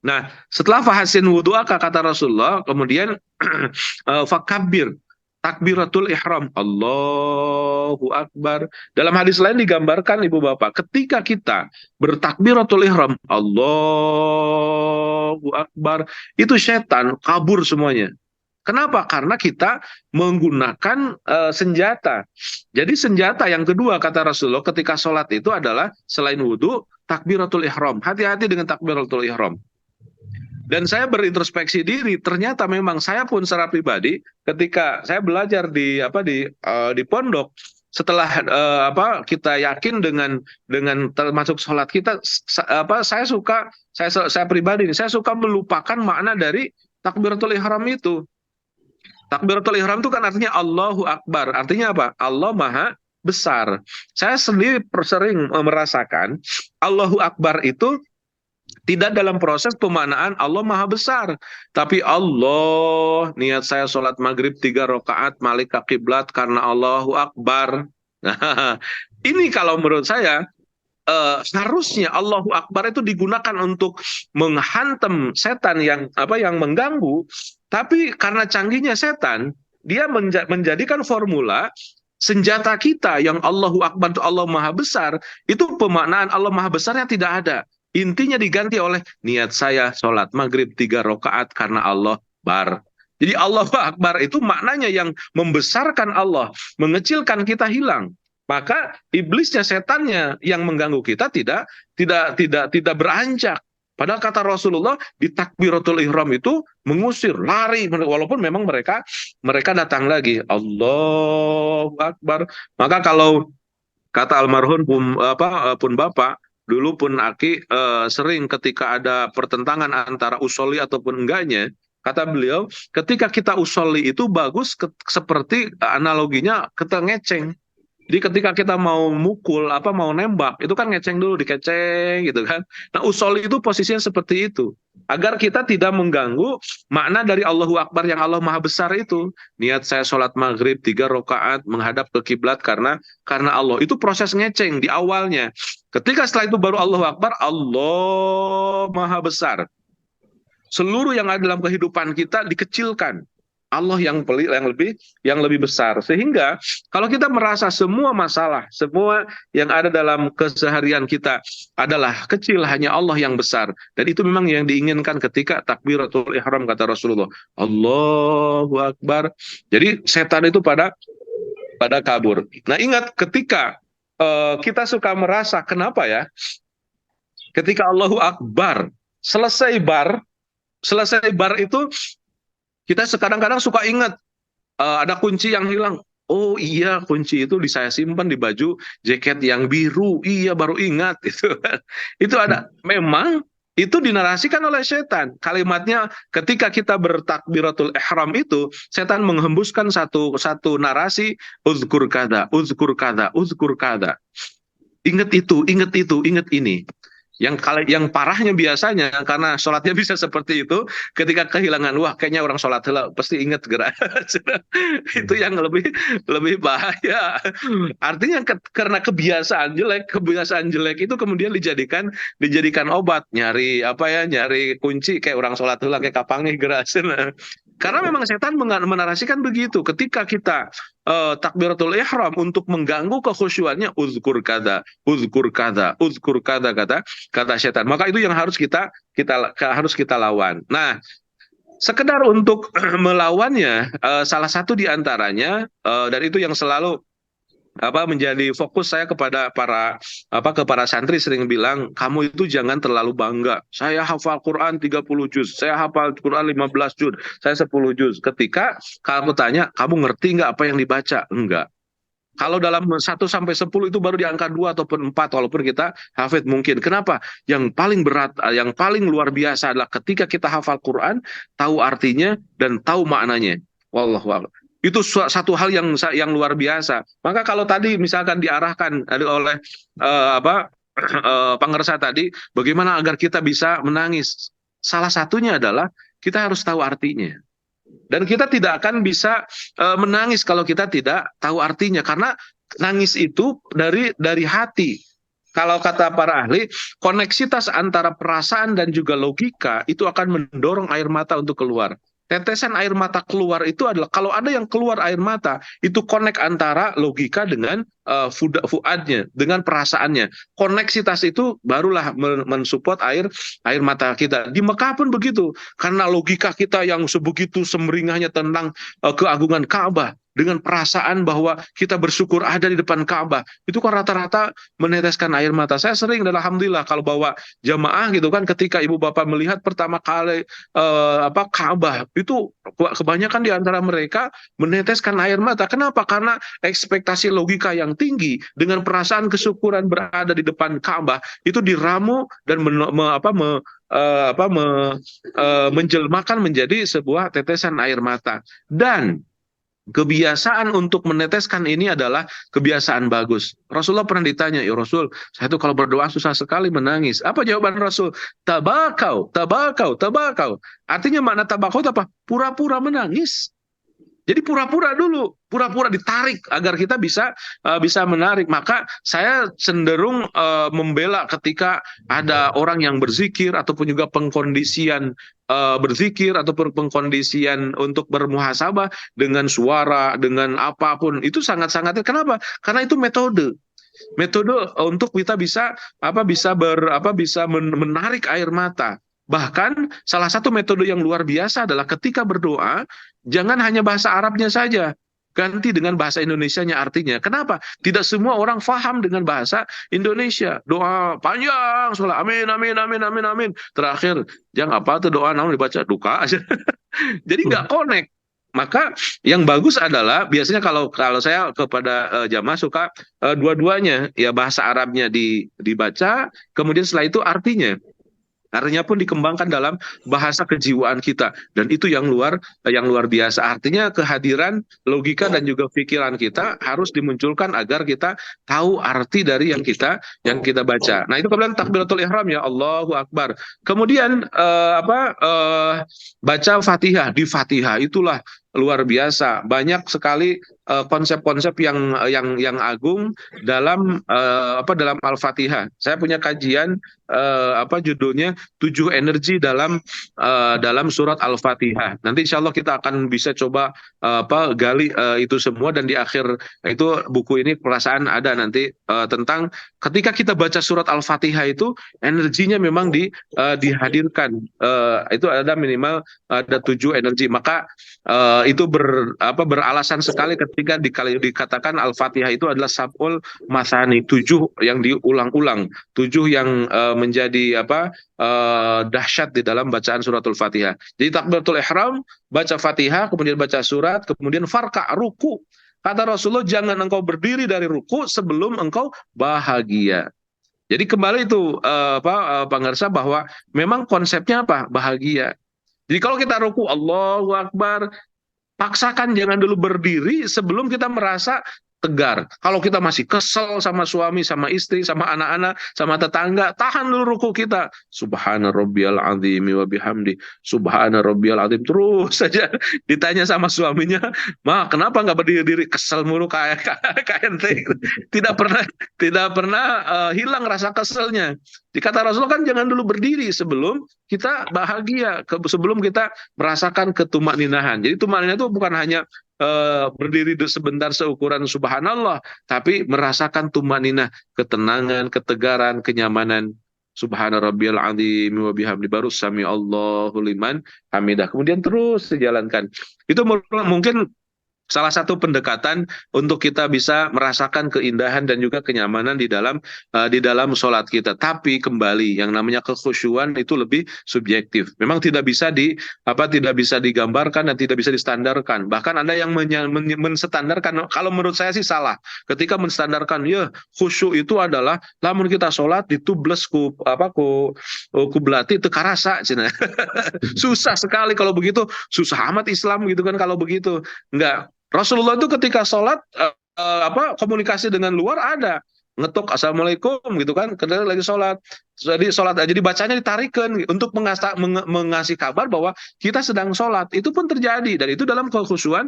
Nah, setelah fahasin wudu'aka kata Rasulullah, kemudian fakabir, takbiratul ihram, Allahu Akbar. Dalam hadis lain digambarkan Ibu Bapak, ketika kita bertakbiratul ihram, Allahu Akbar, itu setan kabur semuanya. Kenapa? Karena kita menggunakan senjata. Jadi senjata yang kedua kata Rasulullah ketika sholat itu adalah selain wudhu, takbiratul ihram. Hati-hati dengan takbiratul ihram. Dan saya berintrospeksi diri, ternyata memang saya pun secara pribadi ketika saya belajar di pondok, setelah kita yakin dengan termasuk sholat kita, saya pribadi saya suka melupakan makna dari takbiratul ihram itu. Takbiratul ihram itu kan artinya Allahu Akbar, artinya apa? Allah Maha Besar. Saya sendiri sering merasakan Allahu Akbar itu tidak dalam proses pemaknaan Allah Maha Besar, tapi Allah, niat saya sholat maghrib 3 rakaat malik ke kiblat karena Allahu Akbar. Nah, ini kalau menurut saya harusnya Allahu Akbar itu digunakan untuk menghantam setan yang mengganggu, tapi karena canggihnya setan, dia menjadikan formula senjata kita yang Allahu Akbar itu Allah Maha Besar, itu pemaknaan Allah Maha Besarnya tidak ada. Intinya diganti oleh niat saya sholat maghrib 3 rakaat karena Allah bar. Jadi Allahu Akbar itu maknanya yang membesarkan Allah, mengecilkan kita hilang. Maka iblisnya, setannya yang mengganggu kita tidak beranjak. Padahal kata Rasulullah di takbiratul ihram itu mengusir, lari, walaupun memang mereka datang lagi. Allahu Akbar. Maka kalau kata almarhum pun Bapak, dulu pun Aki sering ketika ada pertentangan antara usoli ataupun enggaknya, kata beliau, ketika kita usoli itu bagus seperti analoginya kita ngeceng. Jadi ketika kita mau mukul, mau nembak, itu kan ngeceng dulu, dikeceng gitu kan. Nah usoli itu posisinya seperti itu. Agar kita tidak mengganggu makna dari Allahu Akbar yang Allah Maha Besar itu. Niat saya sholat maghrib 3 rakaat menghadap ke kiblat karena Allah. Itu proses ngeceng di awalnya. Ketika setelah itu baru Allahu Akbar, Allah Maha Besar. Seluruh yang ada dalam kehidupan kita dikecilkan. Allah yang lebih besar. Sehingga kalau kita merasa semua masalah, semua yang ada dalam keseharian kita adalah kecil, hanya Allah yang besar. Dan itu memang yang diinginkan ketika takbiratul ihram kata Rasulullah. Allahu Akbar. Jadi setan itu pada kabur. Nah ingat ketika kita suka merasa kenapa ya? Ketika Allahu Akbar, selesai bar itu kita kadang-kadang suka ingat ada kunci yang hilang. Oh iya, kunci itu saya simpan di baju jaket yang biru. Iya, baru ingat itu. Itu ada. Memang itu dinarasikan oleh setan. Kalimatnya ketika kita bertakbiratul ihram itu, setan menghembuskan satu narasi, uzkur kada, uzkur kada, uzkur kada. Ingat itu, ingat itu, ingat ini. Yang parahnya biasanya karena sholatnya bisa seperti itu, ketika kehilangan, wah kayaknya orang sholat pasti ingat gerak. Itu yang lebih bahaya. Artinya karena kebiasaan jelek itu kemudian dijadikan obat, nyari kunci kayak orang sholat kayak kapangnya gerak. Karena memang setan menarasikan begitu. Ketika kita takbiratul ihram untuk mengganggu kekhusyuannya, uzkur kada, uzkur kada, uzkur kada, kata setan. Maka itu yang harus kita lawan. Nah, sekedar untuk melawannya, salah satu di antaranya, dan itu yang selalu menjadi fokus saya kepada para santri, sering bilang, kamu itu jangan terlalu bangga. Saya hafal Quran 30 juz, saya hafal Quran 15 juz, saya 10 juz. Ketika kamu tanya, kamu ngerti nggak apa yang dibaca? Enggak. Kalau dalam 1 sampai 10 itu baru di angka 2 ataupun 4, walaupun kita hafid mungkin. Kenapa? Yang paling berat, yang paling luar biasa adalah ketika kita hafal Quran, tahu artinya dan tahu maknanya. Wallahu a'lam. Itu satu hal yang luar biasa. Maka kalau tadi misalkan diarahkan oleh pengersa tadi, bagaimana agar kita bisa menangis? Salah satunya adalah kita harus tahu artinya. Dan kita tidak akan bisa menangis kalau kita tidak tahu artinya. Karena nangis itu dari hati. Kalau kata para ahli, koneksitas antara perasaan dan juga logika itu akan mendorong air mata untuk keluar. Tetesan air mata keluar itu adalah kalau ada yang keluar air mata, itu connect antara logika dengan fuadnya, dengan perasaannya. Koneksitas itu barulah mensupport air mata kita. Di Mekah pun begitu, karena logika kita yang sebegitu semeringahnya tentang keagungan Ka'bah, dengan perasaan bahwa kita bersyukur ada di depan Ka'bah, itu kan rata-rata meneteskan air mata. Saya sering dan alhamdulillah kalau bawa jamaah gitu kan, ketika ibu bapak melihat pertama kali Ka'bah, itu kebanyakan di antara mereka meneteskan air mata. Kenapa? Karena ekspektasi logika yang tinggi dengan perasaan kesyukuran berada di depan Ka'bah itu diramu dan menjelmakan menjadi sebuah tetesan air mata. Dan kebiasaan untuk meneteskan ini adalah kebiasaan bagus. Rasulullah pernah ditanya, ya Rasul, saya itu kalau berdoa susah sekali menangis. Apa jawaban Rasul? Tabakau, tabakau, tabakau. Artinya makna tabakau itu apa? Pura-pura menangis. Jadi pura-pura dulu, pura-pura ditarik agar kita bisa menarik. Maka saya cenderung membela ketika ada orang yang berzikir ataupun juga pengkondisian berzikir ataupun pengkondisian untuk bermuhasabah dengan suara, dengan apapun itu sangat-sangatnya. Kenapa? Karena itu metode untuk kita bisa menarik air mata. Bahkan salah satu metode yang luar biasa adalah ketika berdoa, jangan hanya bahasa Arabnya saja, ganti dengan bahasa Indonesianya artinya. Kenapa? Tidak semua orang faham dengan bahasa Indonesia. Doa panjang, sholat amin, amin, amin, amin, amin. Terakhir, jangan apa tuh doa, namun dibaca duka aja. Jadi nggak connect. Maka yang bagus adalah biasanya kalau saya kepada jamaah suka dua-duanya, ya bahasa Arabnya dibaca, kemudian setelah itu artinya pun dikembangkan dalam bahasa kejiwaan kita, dan itu yang luar biasa. Artinya kehadiran logika dan juga pikiran kita harus dimunculkan agar kita tahu arti dari yang kita baca. Nah, itu kemudian takbiratul ihram, ya Allahu Akbar. Kemudian baca Fatihah. Di Fatihah itulah luar biasa, banyak sekali konsep-konsep yang agung dalam dalam Al-Fatihah. Saya punya kajian judulnya 7 energi dalam surat Al-Fatihah. Nanti insya Allah kita akan bisa coba gali itu semua, dan di akhir itu buku ini perasaan ada nanti tentang ketika kita baca surat Al-Fatihah itu energinya memang dihadirkan. Itu ada minimal ada 7 energi. Maka itu beralasan sekali ketika dikatakan Al-Fatihah itu adalah sab'ul masani, 7 yang diulang-ulang, 7 yang menjadi dahsyat di dalam bacaan suratul Fatihah. Jadi takbiratul ihram, baca Fatihah, kemudian baca surat, kemudian farka, ruku. Kata Rasulullah, jangan engkau berdiri dari ruku sebelum engkau bahagia. Jadi kembali itu pengersa bahwa memang konsepnya apa? Bahagia. Jadi kalau kita ruku, Allahu Akbar, paksakan jangan dulu berdiri sebelum kita merasa tegar. Kalau kita masih kesel sama suami, sama istri, sama anak-anak, sama tetangga, tahan dulu ruku kita. Subhana rabbiyal azim wa bihamdi. Subhana rabbiyal azim. Terus saja ditanya sama suaminya, "Ma, kenapa nggak berdiri-diri? Kesel mulu kayak ente." Tidak pernah hilang rasa keselnya. Dikata Rasulullah kan jangan dulu berdiri sebelum kita bahagia, sebelum kita merasakan ketumakninahan. Jadi tumakninah itu bukan hanya berdiri sebentar seukuran subhanallah, tapi merasakan tumakninah, ketenangan, ketegaran, kenyamanan. Subhana rabbiyal azim wa bihamdi, baru sami Allahu liman hamidah. Kemudian terus dijalankan. Itu mungkin salah satu pendekatan untuk kita bisa merasakan keindahan dan juga kenyamanan di dalam sholat kita. Tapi kembali, yang namanya kekhusyuan itu lebih subjektif. Memang tidak bisa digambarkan dan tidak bisa distandarkan. Bahkan ada yang menstandarkan. Kalau menurut saya sih salah. Ketika menstandarkan, ya khusyuk itu adalah lamun kita sholat ditubles ku belati teu karasa cenah. Susah sekali kalau begitu. Susah amat Islam gitu kan kalau begitu. Enggak. Rasulullah itu ketika sholat komunikasi dengan luar ada, ngetuk assalamualaikum gitu kan, kemudian lagi sholat Jadi sholat jadi bacanya ditarikkan untuk mengasih kabar bahwa kita sedang sholat. Itu pun terjadi dan itu dalam kekhusyuan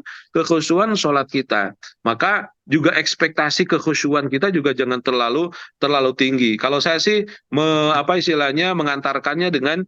sholat kita. Maka juga ekspektasi kekhusyuan kita juga jangan terlalu tinggi. Kalau saya sih apa istilahnya mengantarkannya dengan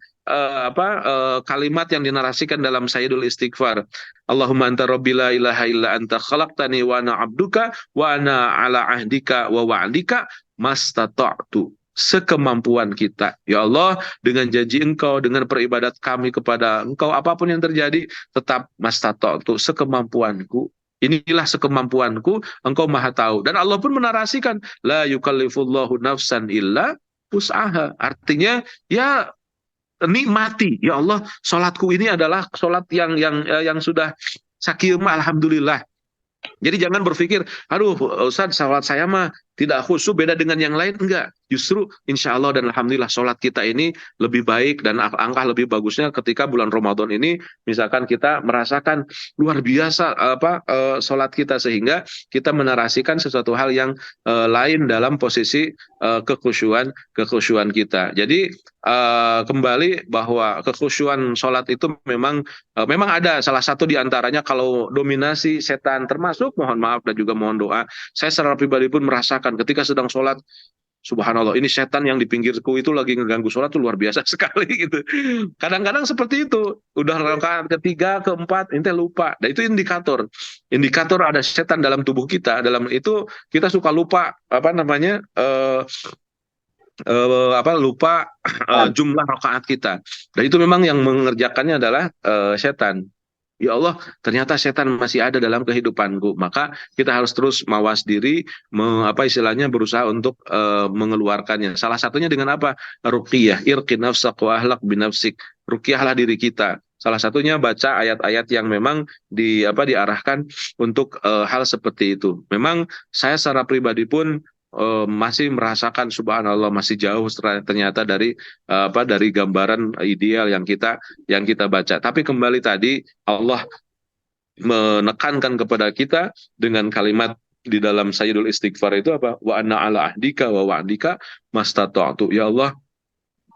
kalimat yang dinarasikan dalam Sayyidul Istighfar. Allahumma anta rabbi la ilaha illa anta khalaqtani wa ana abduka wa ana ala ahdika wa wa'dika mastata'tu. Sekemampuan kita. Ya Allah, dengan janji Engkau, dengan peribadat kami kepada Engkau, apapun yang terjadi, tetap mastata'tu, sekemampuanku. Inilah sekemampuanku, Engkau Maha Tahu. Dan Allah pun menarasikan, la yukallifullahu nafsan illa wus'aha. Artinya, ya nikmati. Ya Allah, sholatku ini adalah sholat yang sudah sakilma, alhamdulillah. Jadi jangan berpikir, aduh Ustaz, sholat saya mah tidak khusyuk, beda dengan yang lain. Enggak, justru insya Allah dan alhamdulillah sholat kita ini lebih baik dan angka lebih bagusnya ketika bulan Ramadan ini, misalkan kita merasakan luar biasa sholat kita, sehingga kita menarasikan sesuatu hal yang lain dalam posisi kekhusyuan kita. Jadi kembali bahwa kekhusyuan sholat itu memang ada salah satu diantaranya. Kalau dominasi setan termasuk, mohon maaf dan juga mohon doa, saya secara pribadi pun merasakan ketika sedang sholat, subhanallah, ini setan yang di pinggirku itu lagi ngeganggu sholat tuh luar biasa sekali gitu. Kadang-kadang seperti itu, udah rakaat ketiga, keempat, ente lupa. Dan itu indikator ada setan dalam tubuh kita. Dalam itu kita suka lupa lupa jumlah rakaat kita. Dan itu memang yang mengerjakannya adalah setan. Ya Allah, ternyata setan masih ada dalam kehidupanku. Maka kita harus terus mawas diri, berusaha untuk mengeluarkannya. Salah satunya dengan apa? Ruqyah, irqi nafsak wa ahlak binafsik. Ruqyahlah diri kita. Salah satunya baca ayat-ayat yang memang diarahkan untuk hal seperti itu. Memang saya secara pribadi pun masih merasakan subhanallah masih jauh ternyata dari gambaran ideal yang kita baca. Tapi kembali tadi Allah menekankan kepada kita dengan kalimat di dalam Sayyidul Istighfar itu apa? Wa anna ala ahdika wa wa'dika mastata'tu. Ya Allah,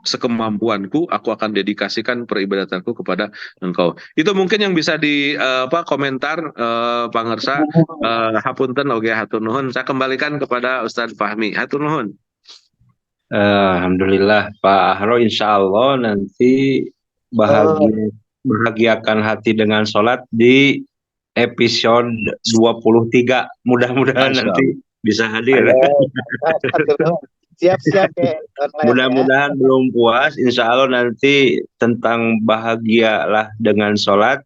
sekemampuanku aku akan dedikasikan peribadatanku kepada Engkau. Itu mungkin yang bisa komentar pangersa. Hapunten oge hatur nuhun. Saya kembalikan kepada Ustadz Fahmi. Hatur nuhun. Alhamdulillah Pak Ahro, insya Allah nanti bahagiakan hati dengan sholat di episode 23. Mudah-mudahan nanti bisa hadir. Siap-siap ya. Mudah-mudahan belum puas, insya Allah nanti tentang bahagialah dengan sholat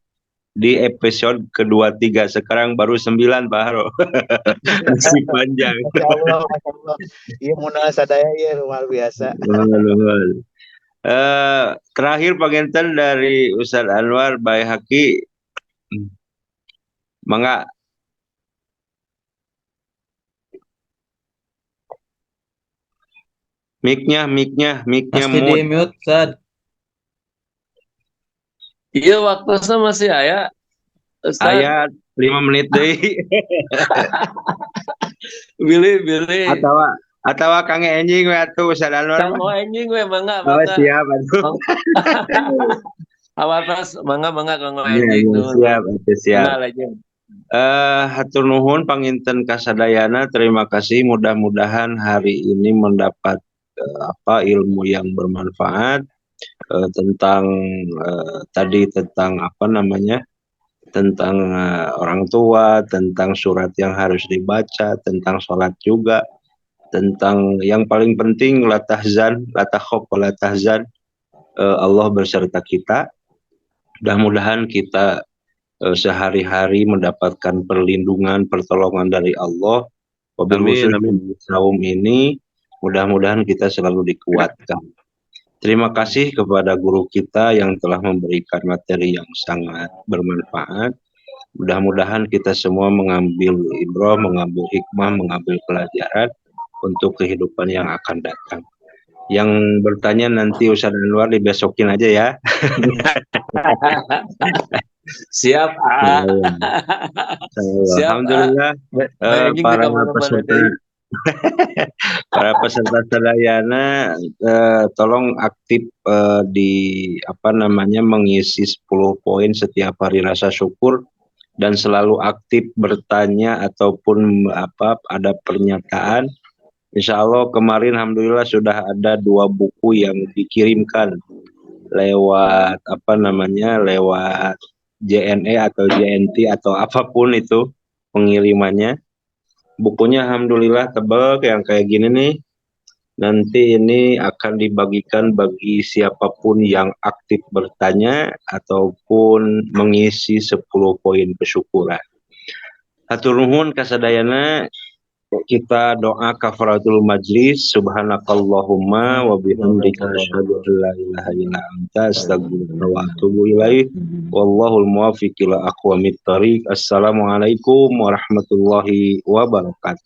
di episode kedua 3. Sekarang baru 9 Pak Haro. Masih panjang. Masya Allah. Iya, munah sadaya ya, luar biasa. Terakhir panginten dari Ustadz Anwar Baihaqi. Mangga. Mic-nya Pasti di mute, Ustaz. Iya, waktunya masih aya. Ustaz. Aya 5 menit deh. Billy. Atau Kang Enjing we atuh Ustaz Anwar. Kang Enjing we mangga. Siap atuh. Awatas mangga Kang Enjing. Siap. Hatur nuhun panginten kasadayana, terima kasih. Mudah-mudahan hari ini mendapat ilmu yang bermanfaat tentang tentang orang tua, tentang surat yang harus dibaca, tentang sholat juga, tentang yang paling penting la tahzan, la takhaf wa la tahzan, Allah berserta kita. Mudah-mudahan kita sehari-hari mendapatkan perlindungan, pertolongan dari Allah. Wabil saum ini mudah-mudahan kita selalu dikuatkan. Terima kasih kepada guru kita yang telah memberikan materi yang sangat bermanfaat. Mudah-mudahan kita semua mengambil ibrah, mengambil hikmah, mengambil pelajaran untuk kehidupan yang akan datang. Yang bertanya nanti Ustaz Anwar dibesokin aja ya. Siap. Alhamdulillah para peserta Para peserta sadayana tolong aktif di mengisi 10 poin setiap hari rasa syukur dan selalu aktif bertanya ataupun ada pernyataan. Insya Allah kemarin alhamdulillah sudah ada 2 buku yang dikirimkan lewat lewat JNE atau JNT atau apapun itu pengirimannya. Bukunya alhamdulillah tebal yang kayak gini nih. Nanti ini akan dibagikan bagi siapapun yang aktif bertanya ataupun mengisi 10 poin kesyukuran. Hatur nuhun kasadayana, kita doa kafaratul majlis. Subhanakallahumma wa bihamdika asyhadu an la ilaha illa anta astaghfiruka wa atubu ilaik. Wallahul muwaffiq ila aqwamit thoriq. Assalamualaikum warahmatullahi wabarakatuh.